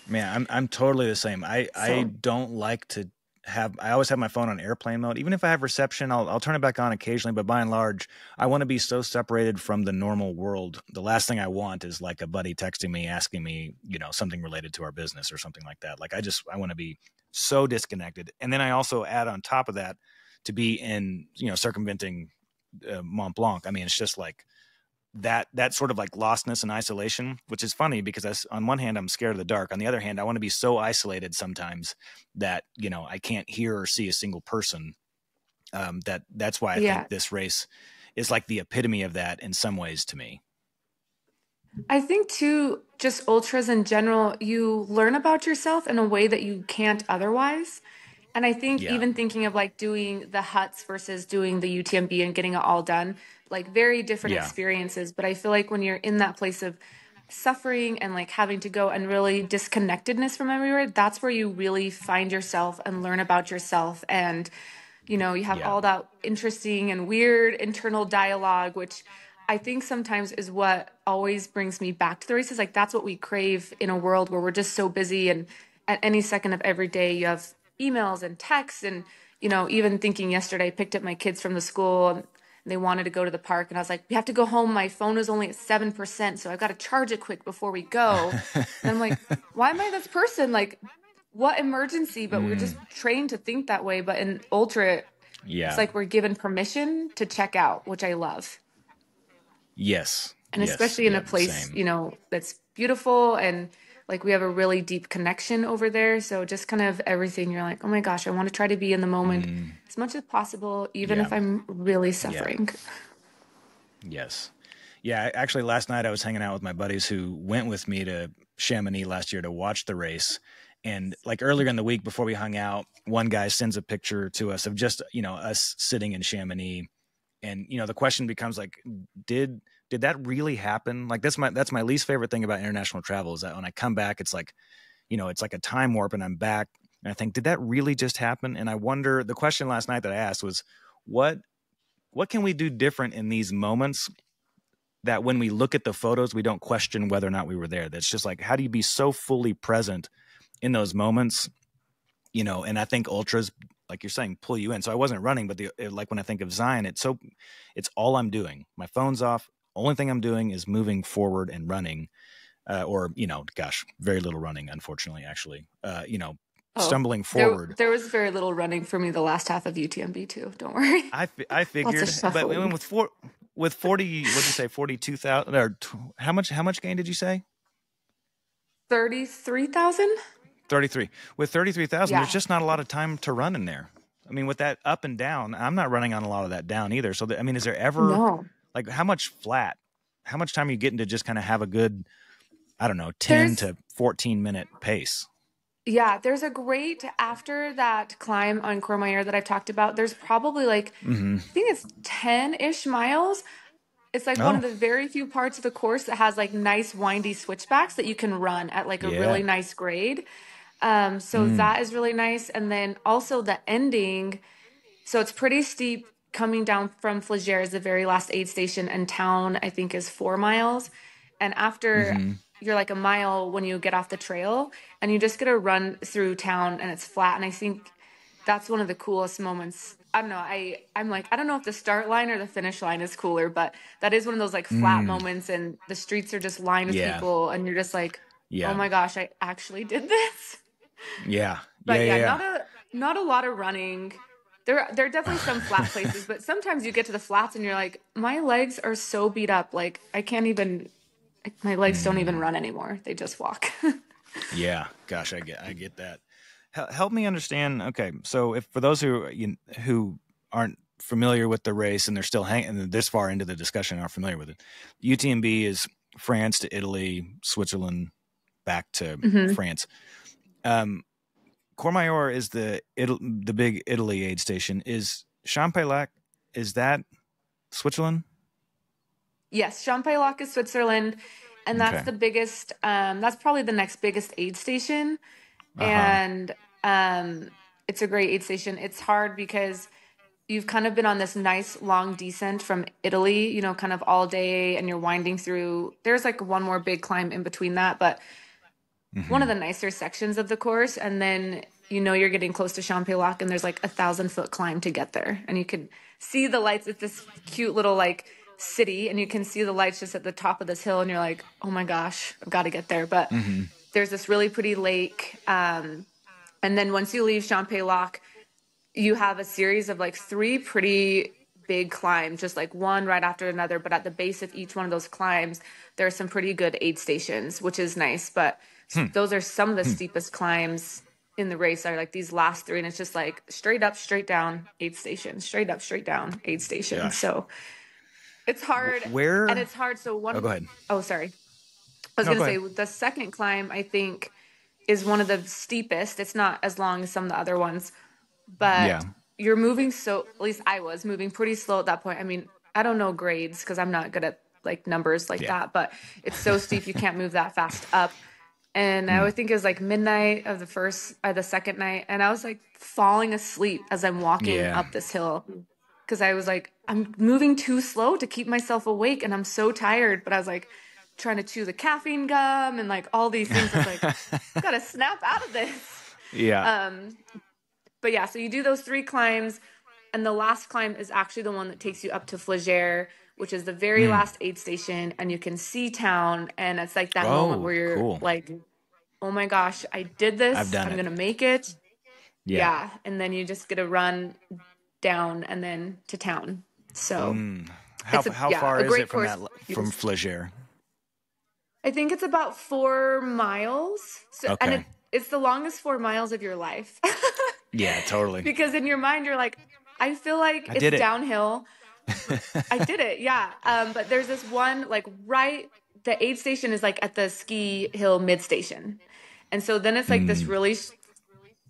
A: Man, I'm totally the same. I
B: So
A: don't like to I always have my phone on airplane mode. Even if I have reception, I'll turn it back on occasionally, but by and large, I want to be so separated from the normal world. The last thing I want is like a buddy texting me, asking me, something related to our business or something like that. Like I want to be so disconnected. And then I also add on top of that to be in, circumventing Mont Blanc. I mean, it's just like that sort of like lostness and isolation, which is funny because on one hand I'm scared of the dark, on the other hand I want to be so isolated sometimes that I can't hear or see a single person. That's why I
B: yeah,
A: think this race is like the epitome of that in some ways to me.
B: I think too, just ultras in general, you learn about yourself in a way that you can't otherwise. And I think
A: Yeah,
B: even thinking of like doing the huts versus doing the UTMB and getting it all done, like very different
A: yeah,
B: experiences. But I feel like when you're in that place of suffering and like having to go and really disconnectedness from everywhere, that's where you really find yourself and learn about yourself. And, you have
A: yeah,
B: all that interesting and weird internal dialogue, which I think sometimes is what always brings me back to the races. Like that's what we crave in a world where we're just so busy, and at any second of every day you have emails and texts. And even thinking yesterday, I picked up my kids from the school and they wanted to go to the park, and I was like, we have to go home, my phone is only at 7%, so I've got to charge it quick before we go. And I'm like, why am I this person? Like, what emergency? But we're just
A: mm,
B: trained to think that way. But in ultra, it's
A: yeah,
B: like we're given permission to check out, which I love.
A: yes,
B: And
A: yes,
B: especially in a
A: yep,
B: place,
A: same.
B: that's beautiful, and like we have a really deep connection over there. So just kind of everything, you're like, oh my gosh, I want to try to be in the moment
A: Mm,
B: as much as possible, even
A: yeah,
B: if I'm really
A: yeah,
B: suffering.
A: yes. Yeah, actually, last night I was hanging out with my buddies who went with me to Chamonix last year to watch the race. And like earlier in the week before we hung out, one guy sends a picture to us of just, us sitting in Chamonix. And, the question becomes like, did that really happen? Like that's my least favorite thing about international travel is that when I come back, it's like, it's like a time warp and I'm back. And I think, did that really just happen? And I wonder, the question last night that I asked was, what can we do different in these moments that when we look at the photos, we don't question whether or not we were there? That's just like, how do you be so fully present in those moments? And I think ultras, like you're saying, pull you in. So I wasn't running, but like when I think of Zion, it's all I'm doing. My phone's off. Only thing I'm doing is moving forward and running, or, gosh, very little running, unfortunately, actually,
B: Oh,
A: stumbling
B: there
A: forward.
B: there was very little running for me the last half of UTMB too. Don't worry.
A: I
B: Lots of
A: figured, but
B: shuffling.
A: with 40, what'd you say, 42,000 or how much gain did you say?
B: 33,000?
A: 33. With 33,000, there's
B: Yeah.
A: just not a lot of time to run in there. I mean, with that up and down, I'm not running on a lot of that down either. So, I mean, is there ever
B: No.
A: like how much time are you getting to just kind of have a good, I don't know, 10
B: There's
A: to 14-minute pace?
B: Yeah, there's a great after that climb on Courmayeur that I've talked about. There's probably like
A: Mm-hmm.
B: I think it's 10-ish miles. It's like one of
A: Oh,
B: the very few parts of the course that has like nice windy switchbacks that you can run at like a
A: yeah.
B: really nice grade. So
A: Mm,
B: that is really nice. And then also the ending. So it's pretty steep coming down from Flagere is the very last aid station, and town I think is 4 miles. And after
A: mm-hmm.
B: you're like a mile when you get off the trail, and you just get to run through town and it's flat. And I think that's one of the coolest moments. I don't know. I'm like, I don't know if the start line or the finish line is cooler, but that is one of those like flat
A: Mm,
B: moments and the streets are just lined with
A: yeah.
B: people and you're just like, oh
A: Yeah.
B: my gosh, I actually did this.
A: Yeah. Yeah.
B: But yeah,
A: Yeah.
B: not a lot of running. There are definitely some flat places, but sometimes you get to the flats and you're like, my legs are so beat up, like I can't even my legs don't even
A: Mm,
B: run anymore. They just walk.
A: yeah. Gosh, I get that. Help me understand. Okay, so if for those who aren't familiar with the race and they're still hanging this far into the discussion, aren't familiar with it, UTMB is France to Italy, Switzerland, back to
B: Hmm.
A: France. Um, Courmayeur is the big Italy aid station. Is Champaillac, is that Switzerland?
B: Yes, Champaillac is Switzerland, and that's
A: Okay.
B: the biggest. That's probably the next biggest aid station. and it's a great aid station. It's hard because you've kind of been on this nice long descent from Italy, you know, kind of all day, and you're winding through. There's like one more big climb in between that, but one of the nicer sections of the course. And then, you know, you're getting close to Champex and there's like 1,000-foot climb to get there. And you can see the lights. It's this cute little like city, and you can see the lights just at the top of this hill. And you're like, oh my gosh, I've got to get there. But there's this really pretty lake. And then once you leave Champex, you have a series of like 3 pretty big climbs, just like one right after another. But at the base of each one of those climbs, there are some pretty good aid stations, which is nice. But those are some of the steepest climbs in the race, are like these last 3. And it's just like straight up, straight down, aid station, straight up, straight down, aid station.
A: Gosh.
B: So it's hard. And it's hard. So
A: go ahead.
B: Oh, sorry. I was going to say the second climb, I think, is one of the steepest. It's not as long as some of the other ones, but you're moving. So at least I was moving pretty slow at that point. I mean, I don't know grades because I'm not good at like numbers like that, but it's so steep. You can't move that fast up. And I would think it was like midnight of the second night. And I was like falling asleep as I'm walking up this hill. Cause I was like, I'm moving too slow to keep myself awake. And I'm so tired, but I was like trying to chew the caffeine gum and like all these things. I was like, I gotta snap out of this.
A: Yeah.
B: But yeah, so you do those 3 climbs, and the last climb is actually the one that takes you up to Flagere, which is the very last aid station, and you can see town, and it's like that moment where you're like, oh my gosh, I did this. I'm going to make it. Yeah. And then you just get to run down and then to town. So
A: how far is it from Flagere?
B: I think it's about 4 miles. So, and it's the longest 4 miles of your life.
A: Yeah, totally.
B: Because in your mind, you're like, I feel like it's downhill. I did it. Yeah. But there's this one, like the aid station is like at the ski hill mid station. And so then it's like this really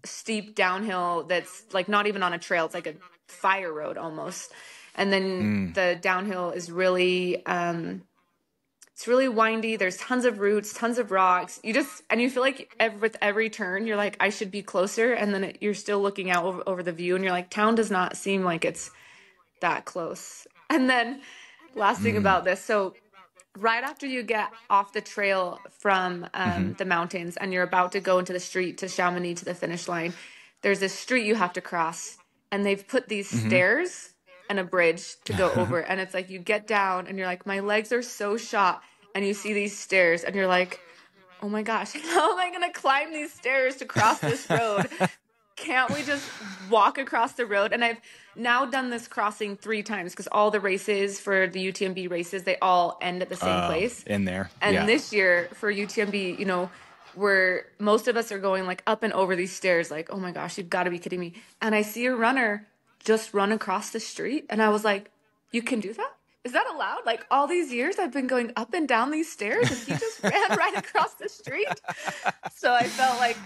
B: steep downhill that's like not even on a trail. It's like a fire road almost. And then the downhill is really, it's really windy. There's tons of roots, tons of rocks. And you feel like with every turn, you're like, I should be closer. And then you're still looking out over the view, and you're like, town does not seem like it's that close. And then last thing about this. So right after you get off the trail from the mountains and you're about to go into the street to Chamonix to the finish line, there's this street you have to cross, and they've put these stairs and a bridge to go over. And it's like, you get down and you're like, my legs are so shot. And you see these stairs and you're like, oh my gosh, how am I going to climb these stairs to cross this road? Can't we just walk across the road? And I've now done this crossing 3 times because all the races for the UTMB races, they all end at the same place.
A: In there.
B: And this year for UTMB, you know, where most of us are going like up and over these stairs, like, oh my gosh, you've got to be kidding me. And I see a runner just run across the street. And I was like, you can do that? Is that allowed? Like all these years I've been going up and down these stairs, and he just ran right across the street. So I felt like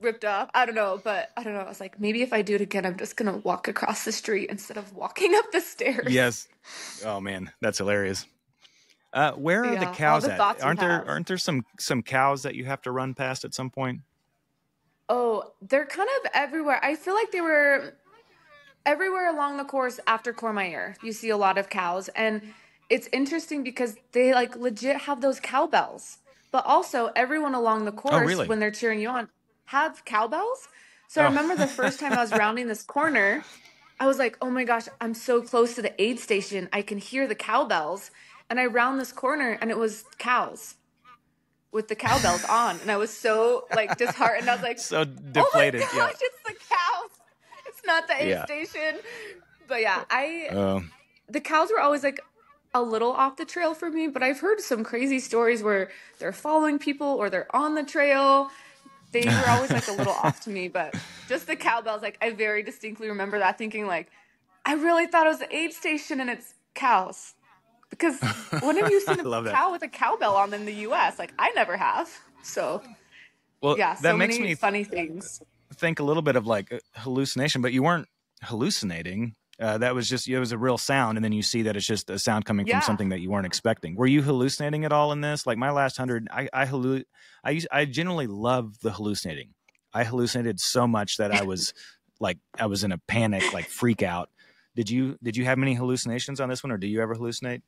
B: ripped off. I don't know. I was like, maybe if I do it again, I'm just going to walk across the street instead of walking up the stairs.
A: Yes. Oh man, that's hilarious. Where are the cows at? Aren't there some cows that you have to run past at some point?
B: Oh, they're kind of everywhere. I feel like they were everywhere along the course after Courmayeur. You see a lot of cows, and it's interesting because they like legit have those cowbells, but also everyone along the course when they're cheering you on have cowbells. So I remember the first time I was rounding this corner, I was like, oh my gosh, I'm so close to the aid station. I can hear the cowbells. And I round this corner and it was cows with the cowbells on. And I was so like disheartened. I was like,
A: so deflated.
B: Oh my gosh, it's the cows. It's not the aid station. But yeah, the cows were always like a little off the trail for me, but I've heard some crazy stories where they're following people or they're on the trail. They were always like a little off to me, but just the cowbells, like I very distinctly remember that thinking like, I really thought it was the aid station and it's cows. Because when have you seen a cow with a cowbell on in the U.S.? Like I never have. So, yeah, so that makes me funny things.
A: Think a little bit of like hallucination, but you weren't hallucinating. That was just, it was a real sound. And then you see that it's just a sound coming from something that you weren't expecting. Were you hallucinating at all in this? Like my last 100, I generally love the hallucinating. I hallucinated so much that I was in a panic, like freak out. Did you have many hallucinations on this one, or do you ever hallucinate?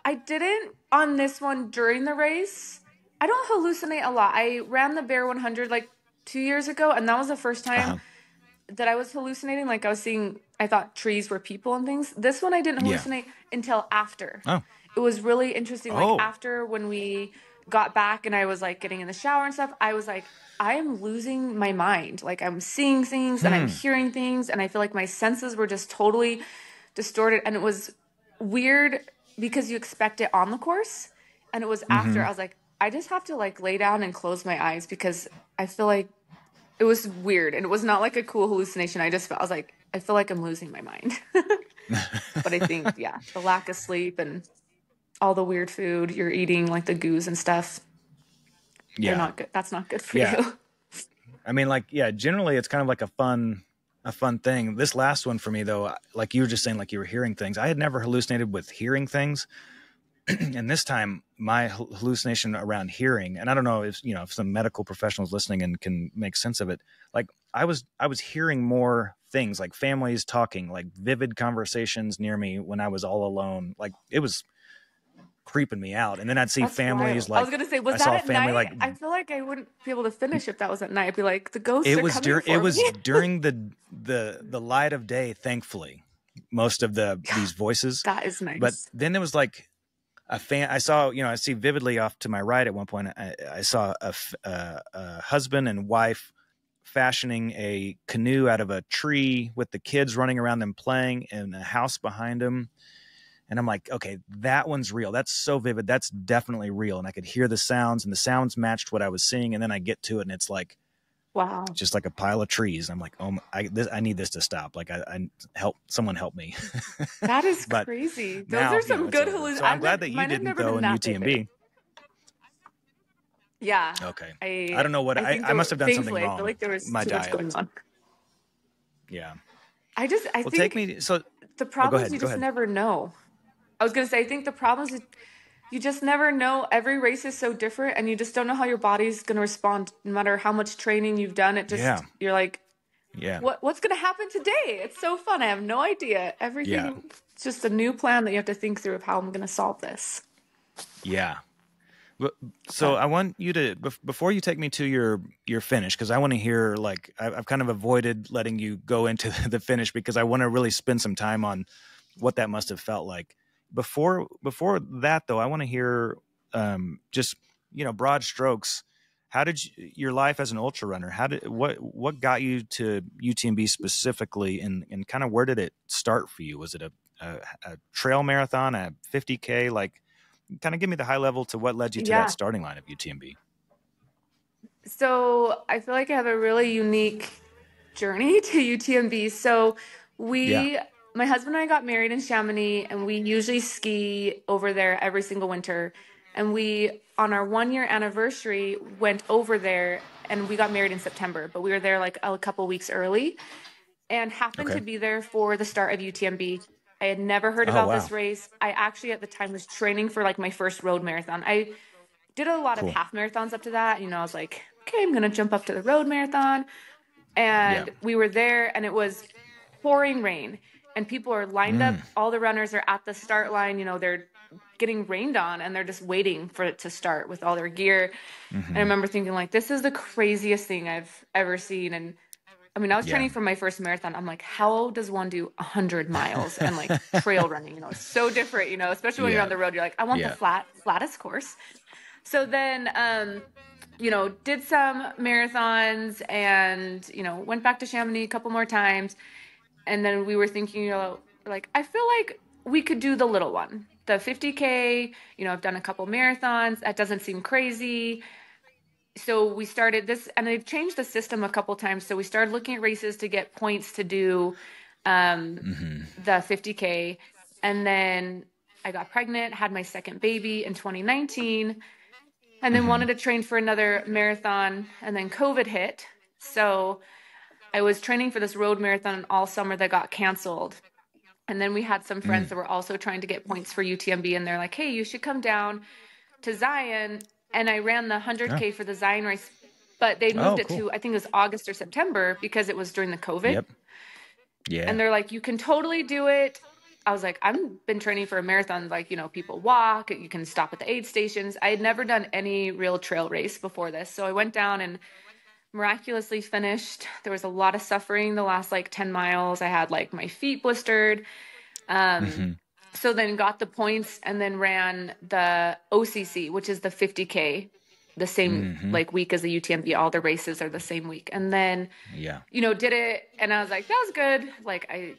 B: I didn't on this one during the race. I don't hallucinate a lot. I ran the Bear 100 like 2 years ago, and that was the first time
A: Uh-huh.
B: that I was hallucinating. Like I was seeing, I thought trees were people and things. This one I didn't
A: Yeah.
B: hallucinate until after.
A: Oh.
B: It was really interesting. Like
A: Oh.
B: after when we got back and I was like getting in the shower and stuff, I was like, I am losing my mind. Like I'm seeing things and I'm hearing things, and I feel like my senses were just totally distorted. And it was weird because you expect it on the course. And it was after I was like, I just have to like lay down and close my eyes because I feel like it was weird, and it was not like a cool hallucination. I was like, I feel like I'm losing my mind. But I think, yeah, the lack of sleep and all the weird food you're eating, like the goos and stuff, they're
A: Yeah.
B: not good. That's not good for
A: Yeah.
B: you.
A: I mean, like, yeah, generally it's kind of like a fun thing. This last one for me, though, like you were just saying, like you were hearing things. I had never hallucinated with hearing things. And this time my hallucination around hearing, and I don't know if, if some medical professionals listening and can make sense of it. Like I was hearing more things, like families talking, like vivid conversations near me when I was all alone. Like it was creeping me out. And then I'd see
B: That's
A: families
B: wild. I
A: like,
B: was gonna say, was
A: I
B: that
A: saw a
B: at
A: family
B: night?
A: like,
B: I feel like I wouldn't be able to finish if that was at night. I'd be like, the ghosts
A: it
B: are
A: was
B: coming for me.
A: during the light of day, thankfully, most of these voices.
B: That is
A: But
B: nice.
A: then there was like I saw, I see vividly off to my right at one point, I saw a husband and wife fashioning a canoe out of a tree with the kids running around them playing, and a house behind them. And I'm like, okay, that one's real. That's so vivid. That's definitely real. And I could hear the sounds, and the sounds matched what I was seeing. And then I get to it, and it's like,
B: Wow.
A: just like a pile of trees. I'm like, oh, I need this to stop. Like I someone help me.
B: That is
A: But
B: crazy. Those
A: now,
B: are some
A: it's
B: good
A: over.
B: hallucinations.
A: So I'm glad that you
B: Mine have
A: didn't,
B: never
A: though,
B: been
A: in
B: that vivid.
A: UTMB.
B: Yeah.
A: Okay.
B: I
A: don't know what
B: think
A: I must have done something
B: thankfully, I feel
A: wrong.
B: like there was
A: My
B: too much
A: diet.
B: going on.
A: Yeah.
B: I
A: Well,
B: think
A: take me. So,
B: the
A: go
B: problem is
A: ahead.
B: you
A: Go
B: just
A: ahead.
B: never know. I was gonna say, I think the problem is you just never know. Every race is so different, and you just don't know how your body's gonna respond. No matter how much training you've done,
A: Yeah.
B: you're like,
A: Yeah.
B: what's gonna happen today? It's so fun. I have no idea.
A: Yeah.
B: Everything, it's just a new plan that you have to think through of how I'm gonna solve this.
A: Yeah. So
B: But
A: I want you to, before you take me to your finish, because I want to hear, like, I've kind of avoided letting you go into the finish because I want to really spend some time on what that must have felt like. Before that, though, I want to hear just, broad strokes. How did your life as an ultra runner? What got you to UTMB specifically, and kind of where did it start for you? Was it a trail marathon, a 50K? Like, kind of give me the high level to what led you to that
B: yeah,
A: starting line of UTMB.
B: so I feel like I have a really unique journey to UTMB. So
A: Yeah.
B: we, my husband and I got married in Chamonix, and we usually ski over there every single winter. And we, on our 1 year anniversary, went over there, and we got married in September, but we were there like a couple weeks early and happened
A: Okay.
B: to be there for the start of UTMB. I had never heard
A: Oh,
B: about
A: wow.
B: this race. I actually at the time was training for like my first road marathon. I did a lot of
A: Cool.
B: half marathons up to that. I was like, okay, I'm going to jump up to the road marathon.
A: Yeah.
B: And we were there, and it was pouring rain, and people are lined up. All the runners are at the start line. They're getting rained on, and they're just waiting for it to start with all their gear. And I remember thinking, like, this is the craziest thing I've ever seen. And I mean, I was
A: Yeah.
B: training for my first marathon. I'm like, how does one do 100 miles and like trail running? It's so different, especially when you're
A: Yeah.
B: on the road. You're like, I want
A: Yeah.
B: the flattest course. So then, did some marathons and, went back to Chamonix a couple more times. And then we were thinking, like, I feel like we could do the little one, the 50K. I've done a couple marathons. That doesn't seem crazy. So we started this, and they've changed the system a couple times. So we started looking at races to get points to do the 50K. And then I got pregnant, had my second baby in 2019, and then wanted to train for another marathon. And then COVID hit. So I was training for this road marathon all summer that got canceled. And then we had some friends that were also trying to get points for UTMB, and they're like, hey, you should come down to Zion. And I ran the
A: Oh.
B: 100K for the Zion race but they moved it
A: cool.
B: to, I think it was August or September because it was during the COVID.
A: Yep. Yeah.
B: And they're like, you can totally do it. I was like, I've been training for a marathon. Like, you know, people walk, you can stop at the aid stations. I had never done any real trail race before this. So I went down and miraculously finished. There was a lot of suffering the last like 10 miles. I had like my feet blistered. So then got the points and then ran the OCC, which is the 50K, the same like week as the UTMB. All the races are the same week. And then, you know, did it. And I was like, that was good. Like I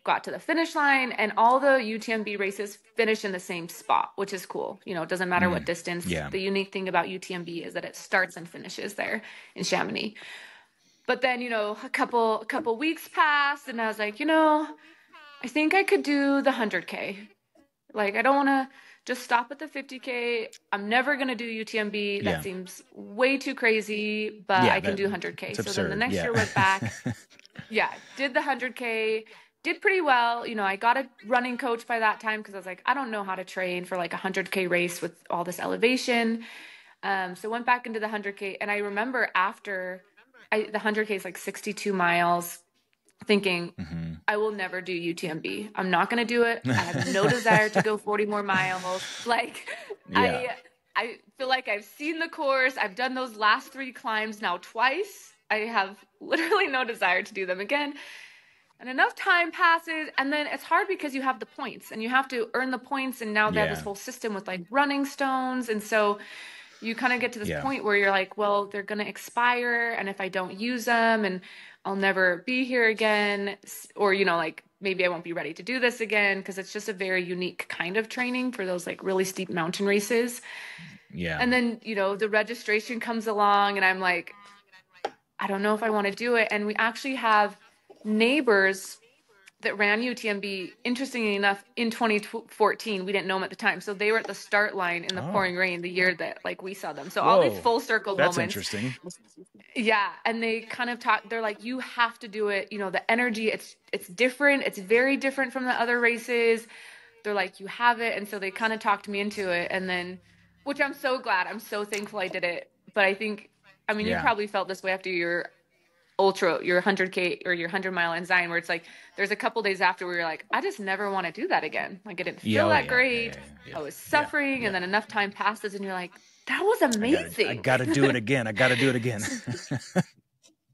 B: got to the finish line and all the UTMB races finish in the same spot, which is cool. You know, it doesn't matter what distance. The unique thing about UTMB is that it starts and finishes there in Chamonix. But then, you know, a couple weeks passed and I was like, you know, I think I could do the 100K. Like, I don't want to just stop at the 50K. I'm never going to do UTMB. That seems way too crazy, but I can do 100K. So then the next year went back. Did the 100K, did pretty well. You know, I got a running coach by that time because I was like, I don't know how to train for like a 100K race with all this elevation. So went back into the 100K. And I remember after the 100K is like 62 miles. Thinking, I will never do UTMB. I'm not going to do it. I have no desire to go 40 more miles. Like, I feel like I've seen the course. I've done those last 3 climbs now twice. I have literally no desire to do them again. And enough time passes. And then it's hard because you have the points and you have to earn the points. And now they have this whole system with like running stones. And so you kind of get to this point where you're like, well, they're going to expire. And if I don't use them and I'll never be here again, or, you know, like maybe I won't be ready to do this again because it's just a very unique kind of training for those like really steep mountain races. And then, you know, the registration comes along and I'm like, I don't know if I want to do it. And we actually have neighbors that ran UTMB, interestingly enough, in 2014. We didn't know them at the time. So they were at the start line in the pouring rain the year that like we saw them. So all these full circle moments.
A: That's interesting.
B: Yeah. And they kind of talk, they're like, you have to do it. You know, the energy, it's different. It's very different from the other races. They're like, you have it. And so they kind of talked me into it. And then, which I'm so glad, I'm so thankful I did it. But I think, I mean, you probably felt this way after your 100K or your 100-mile in Zion, where it's like, there's a couple days after where you're like, I just never want to do that again. Like, I didn't feel that great. I was suffering. And then enough time passes and you're like, that was amazing.
A: I got to do it again. I got to do it again.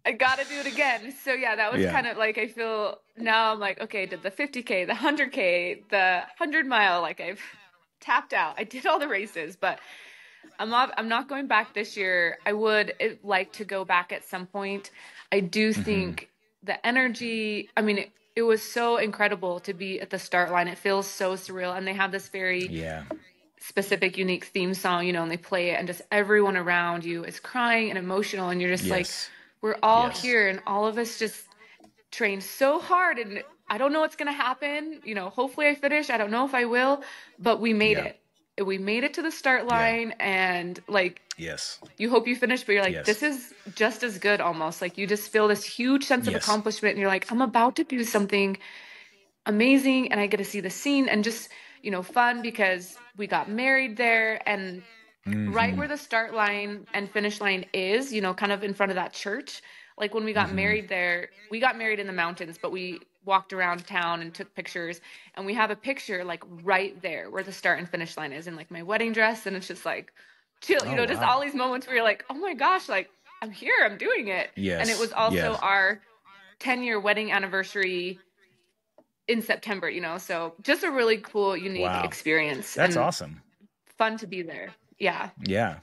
B: I got to do it again. So yeah, that was kind of like, I feel now I'm like, okay, did the 50K, the 100K, the 100-mile, like I've tapped out. I did all the races, but I'm not going back this year. I would like to go back at some point. I do think the energy, I mean, it was so incredible to be at the start line. It feels so surreal. And they have this very specific, unique theme song, you know, and they play it and just everyone around you is crying and emotional. And you're just like, we're all here and all of us just trained so hard. And I don't know what's going to happen. You know, hopefully I finish. I don't know if I will, but we made it. We made it to the start line and like, you hope you finish, but you're like, this is just as good almost. Like you just feel this huge sense of accomplishment and you're like, I'm about to do something amazing and I get to see the scene and just, you know, fun because we got married there and right where the start line and finish line is, you know, kind of in front of that church. Like when we got married there, we got married in the mountains, but we walked around town and took pictures and we have a picture like right there where the start and finish line is in like my wedding dress. And it's just like chill, you know, just all these moments where you're like, oh my gosh, like I'm here, I'm doing it. And it was also our 10-year wedding anniversary in September, you know, so just a really cool, unique experience.
A: That's awesome.
B: Fun to be there. Yeah.
A: Yeah.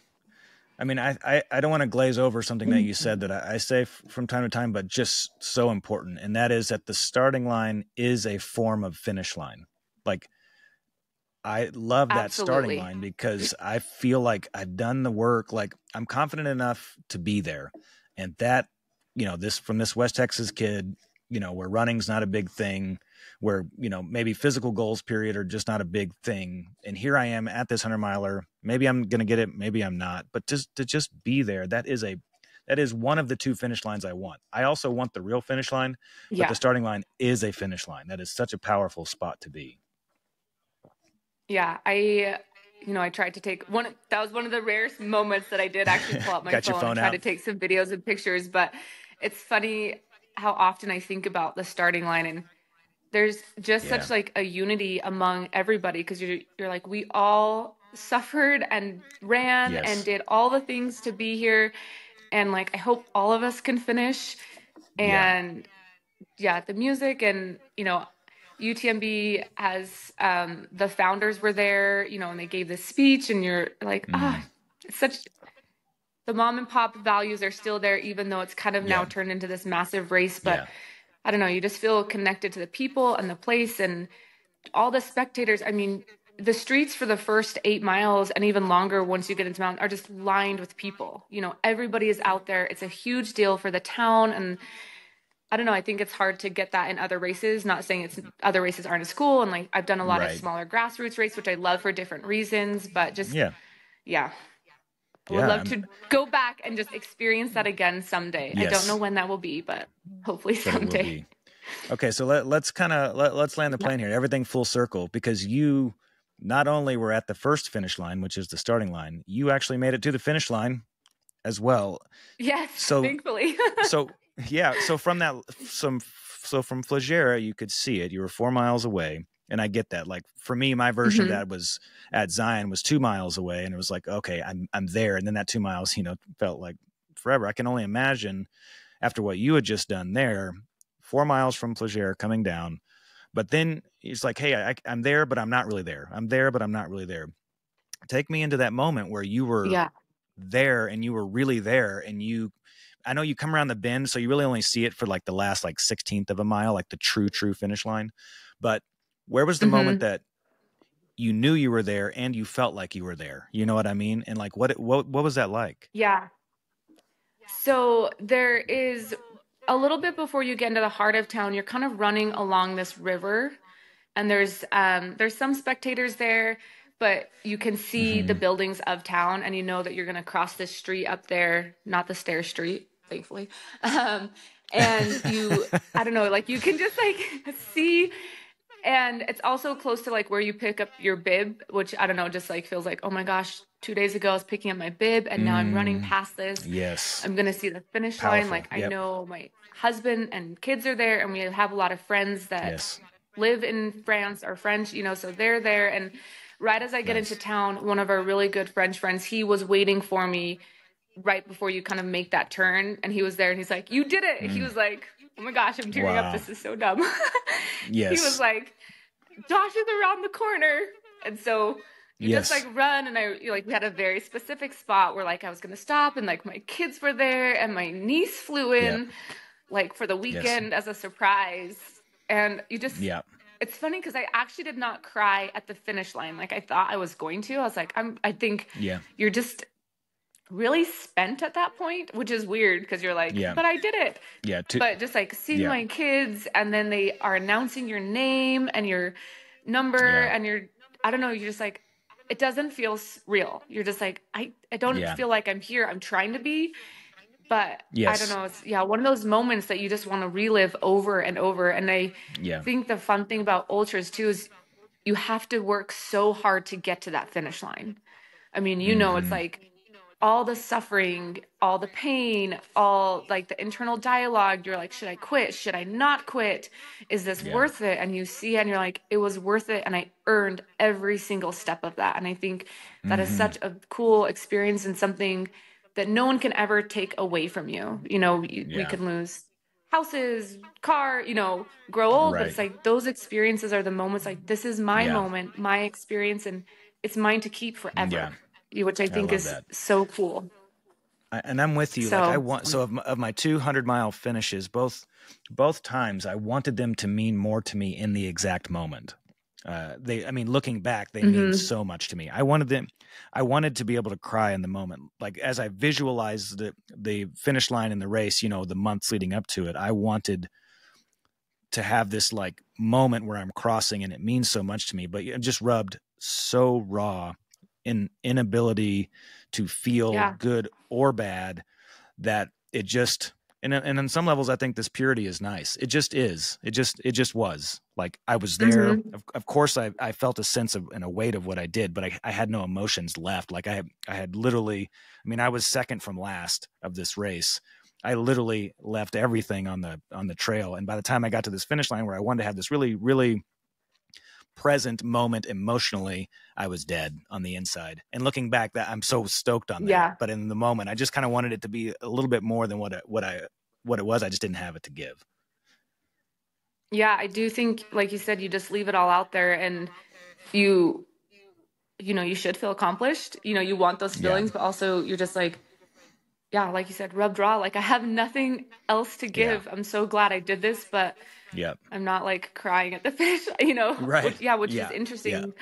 A: I mean, I don't want to glaze over something that you said that I say from time to time, but just so important. And that is that the starting line is a form of finish line. Like I love that starting line because I feel like I've done the work. Like I'm confident enough to be there. And that, you know, from this West Texas kid, you know, where running's not a big thing, where, you know, maybe physical goals period are just not a big thing. And here I am at this 100-miler. Maybe I'm going to get it. Maybe I'm not. But just to just be there, that is one of the 2 finish lines I want. I also want the real finish line, but the starting line is a finish line. That is such a powerful spot to be.
B: Yeah, I you know, I tried to take that was one of the rarest moments that I did actually pull out my
A: Got your
B: phone and
A: phone
B: try
A: out.
B: to take some videos and pictures. But it's funny how often I think about the starting line, and there's just
A: Yeah.
B: such like a unity among everybody, because you're like, we all suffered and ran and
A: Yes.
B: did all the things to be here, and like I hope all of us can finish.
A: Yeah.
B: And yeah, the music, and you know, UTMB has the founders were there, you know, and they gave this speech, and you're like, it's such, the mom and pop values are still there, even though it's kind of now
A: Yeah.
B: turned into this massive race. But
A: Yeah.
B: I don't know, you just feel connected to the people and the place and all the spectators. I mean, the streets for the first 8 miles and even longer once you get into mountain are just lined with people. You know, everybody is out there. It's a huge deal for the town. And I don't know, I think it's hard to get that in other races. Not saying it's other races aren't as cool. And like I've done a lot of
A: Right.
B: smaller grassroots races, which I love for different reasons, but just
A: Yeah.
B: yeah. I would
A: Yeah.
B: love to go back and just experience that again someday. I don't know
A: Yes.
B: when that will be, but hopefully
A: But it will
B: someday.
A: be. Okay, so let's land the plane here. Everything full circle, because you not only were at the first finish line, which is the starting line, you actually made it to the finish line as well.
B: Yes,
A: So
B: thankfully.
A: so yeah, so from from Flagera, you could see it. You were 4 miles away, and I get that. Like for me, my version of that was at Zion was 2 miles away, and it was like, okay, I'm there, and then that 2 miles, you know, felt like forever. I can only imagine after what you had just done there, 4 miles from Flagera coming down. But then it's like, hey, I'm there, but I'm not really there. I'm there, but I'm not really there. Take me into that moment where you were
B: Yeah.
A: there and you were really there. And I know you come around the bend, so you really only see it for like the last like 16th of a mile, like the true finish line. But where was the moment that you knew you were there and you felt like you were there? You know what I mean? And like, what was that like?
B: Yeah. So there is a little bit before you get into the heart of town, you're kind of running along this river, and there's some spectators there, but you can see the buildings of town, and you know that you're going to cross this street up there, not the stair street, thankfully. And you, I don't know, like you can just like see, and it's also close to like where you pick up your bib, which I don't know, just like feels like, oh my gosh, 2 days ago I was picking up my bib, and now I'm running past this.
A: Yes.
B: I'm gonna see the finish
A: Powerful.
B: line. Like I
A: Yep.
B: know my husband and kids are there, and we have a lot of friends that live in France or French, you know, so they're there. And right as I get into town, one of our really good French friends, he was waiting for me right before you kind of make that turn, and he was there, and he's like, "You did it!" He was like, "Oh my gosh, I'm tearing up. This is so dumb."
A: Yes.
B: He was like, "Josh is around the corner," and so you just like run. And we had a very specific spot where like I was gonna stop, and like my kids were there, and my niece flew in like for the weekend as a surprise, and you just It's funny because I actually did not cry at the finish line like I thought I was going to. I was like, I think you're just really spent at that point, which is weird because you're like, but I did it. But just like seeing my kids, and then they are announcing your name and your number, and I don't know, you're just like, it doesn't feel real. You're just like, I don't feel like I'm here. I'm trying to be, but I don't know. It's one of those moments that you just want to relive over and over. And I think the fun thing about ultras too is you have to work so hard to get to that finish line. I mean, you know, it's like all the suffering, all the pain, all like the internal dialogue. You're like, should I quit? Should I not quit? Is this worth it? And you see it and you're like, it was worth it. And I earned every single step of that. And I think that is such a cool experience and something that no one can ever take away from you. You know, we can lose houses, car, you know, grow old, but it's like those experiences are the moments like, this is my moment, my experience, and it's mine to keep forever. Which I think is so cool.
A: And I'm with you.
B: So,
A: like of my 200-mile finishes, both times, I wanted them to mean more to me in the exact moment. Looking back, they mean so much to me. I wanted to be able to cry in the moment. Like as I visualized the finish line in the race, you know, the months leading up to it, I wanted to have this like moment where I'm crossing and it means so much to me, but it just rubbed so raw in inability to feel good or bad that it just and on some levels, I think this purity is nice. It just is. It just was. Like, I was there.
B: Mm-hmm.
A: Of course, I felt a sense of and a weight of what I did, but I had no emotions left. Like, I had literally, I mean, I was second from last of this race. I literally left everything on the trail. And by the time I got to this finish line where I wanted to have this really, really present moment emotionally, I was dead on the inside. And looking back, that I'm so stoked on that.
B: Yeah.
A: But in the moment, I just kind of wanted it to be a little bit more than what it was. I just didn't have it to give.
B: Yeah, I do think, like you said, you just leave it all out there, and you you should feel accomplished. You want those feelings, but also you're just like, yeah, like you said, rub draw. Like, I have nothing else to give. I'm so glad I did this, but I'm not like crying at the finish,
A: Right.
B: which is interesting.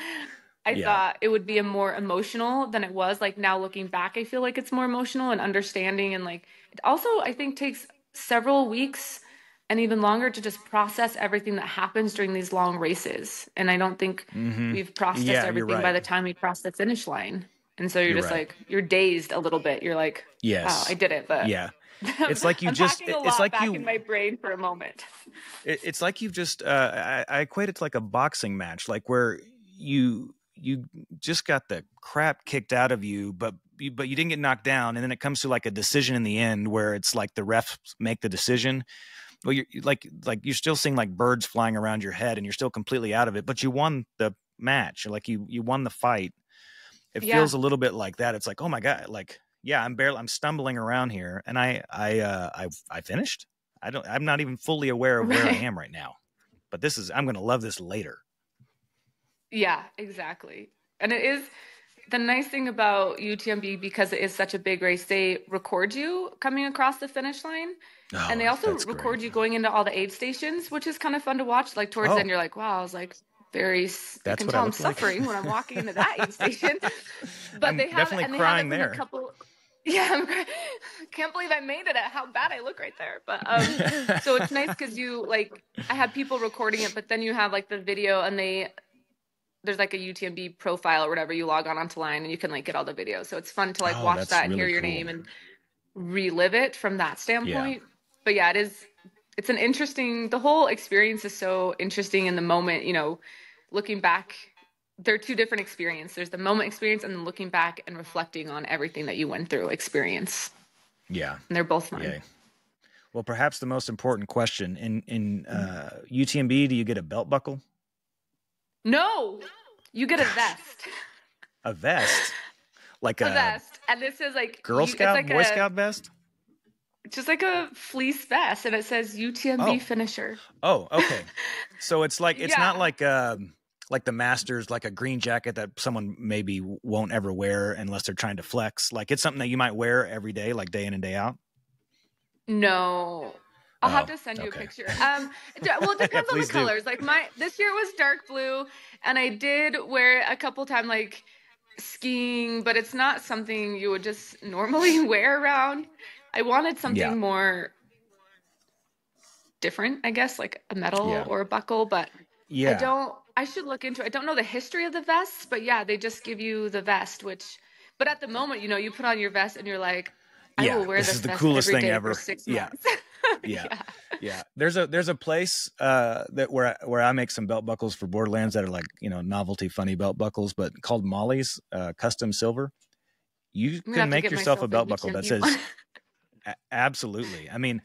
B: I thought it would be a more emotional than it was. Like, now looking back, I feel like it's more emotional and understanding. And like, it also, I think, takes several weeks and even longer to just process everything that happens during these long races. And I don't think we've processed everything by the time we cross the finish line. And so you're just
A: right.
B: like, you're dazed a little bit. You're like,
A: yes,
B: wow, I did it. But
A: it's like
B: I'm packing a lot back in my brain for a moment.
A: It's like you've just, I equate it to like a boxing match, like where you just got the crap kicked out of you, but you didn't get knocked down. And then it comes to like a decision in the end where it's like the refs make the decision. Well, you're like you're still seeing like birds flying around your head and you're still completely out of it, but you won the match. Like you won the fight. It feels a little bit like that. It's like, oh my God, like, yeah, I'm stumbling around here, and I finished. I'm not even fully aware of where I am right now, but I'm going to love this later.
B: Yeah, exactly. And it is the nice thing about UTMB, because it is such a big race, they record you coming across the finish line. And they also record you going into all the aid stations, which is kind of fun to watch. Like, towards the end, you're like, wow, I was like, you can tell I'm suffering when I'm walking into that aid station. But they have
A: definitely crying there.
B: Yeah, can't believe I made it at how bad I look right there. But so it's nice because I had people recording it, but then you have like the video, and there's like a UTMB profile or whatever. You log onto line and you can like get all the videos. So it's fun to like watch that and hear your name and relive it from that standpoint. But yeah, it's an interesting, the whole experience is so interesting in the moment, looking back. There are two different experiences. There's the moment experience and then looking back and reflecting on everything that you went through experience.
A: Yeah.
B: And they're both fun.
A: Yeah. Well, perhaps the most important question in UTMB, do you get a belt buckle?
B: No, you get a vest.
A: A vest? Like
B: a vest. And this is like
A: Girl Scout, like Boy Scout vest?
B: Just like a fleece vest, and it says UTMB finisher.
A: Oh, okay. So it's like, it's not like the Masters, like a green jacket that someone maybe won't ever wear unless they're trying to flex. Like, it's something that you might wear every day, like day in and day out.
B: No, I'll have to send you a picture. Well, it depends on the colors. Like this year was dark blue, and I did wear it a couple times, like skiing, but it's not something you would just normally wear around. I wanted something more different, I guess, like a medal or a buckle, but I should look into it. I don't know the history of the vests, but they just give you the vest, but at the moment, you put on your vest and you're like, I will wear this
A: is the
B: vest
A: coolest
B: every
A: thing
B: day
A: ever.
B: for 6 months.
A: Yeah. There's a place where I make some belt buckles for Borderlands that are like, novelty funny belt buckles, but called Molly's Custom Silver. You can make yourself a belt buckle that says absolutely. I mean,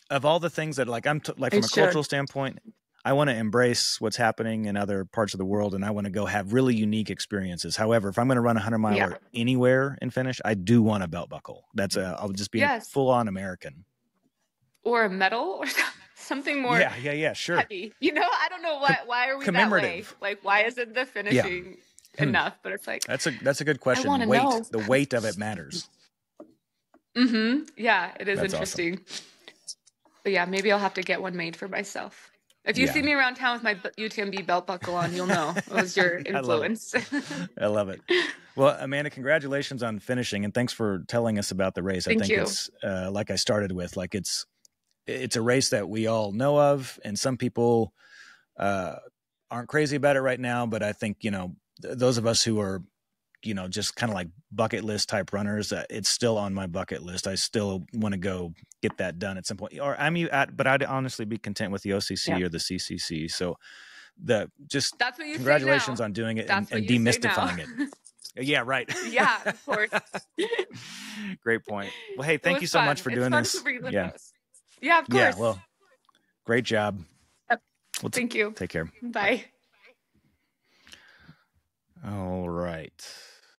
A: of all the things that from a cultural standpoint, I want to embrace what's happening in other parts of the world, and I want to go have really unique experiences. However, if I'm going to run a 100-miler anywhere and finish, I do want a belt buckle. I'll just be full on American.
B: Or a medal or something more
A: sure.
B: heavy. I don't know why are we that way? Like, why isn't the finishing enough? But it's like,
A: that's a good question. The weight of it matters.
B: Yeah, it is interesting. Awesome. But maybe I'll have to get one made for myself. If you see me around town with my UTMB belt buckle on, you'll know it was your influence.
A: I love it. Well, Amanda, congratulations on finishing, and thanks for telling us about the race.
B: Thank you.
A: It's like I started with, like it's a race that we all know of, and some people aren't crazy about it right now. But I think those of us who are just kind of like bucket list type runners, it's still on my bucket list. I still want to go get that done at some point. Or but I'd honestly be content with the OCC or the CCC. So that's what you congratulations on doing it and demystifying it. Yeah, right.
B: Yeah, of course.
A: Great point. Well, hey, thank you so much for doing this.
B: Yeah, of course.
A: Yeah, well, great job.
B: Yep. Thank you.
A: Take care.
B: Bye.
A: All right.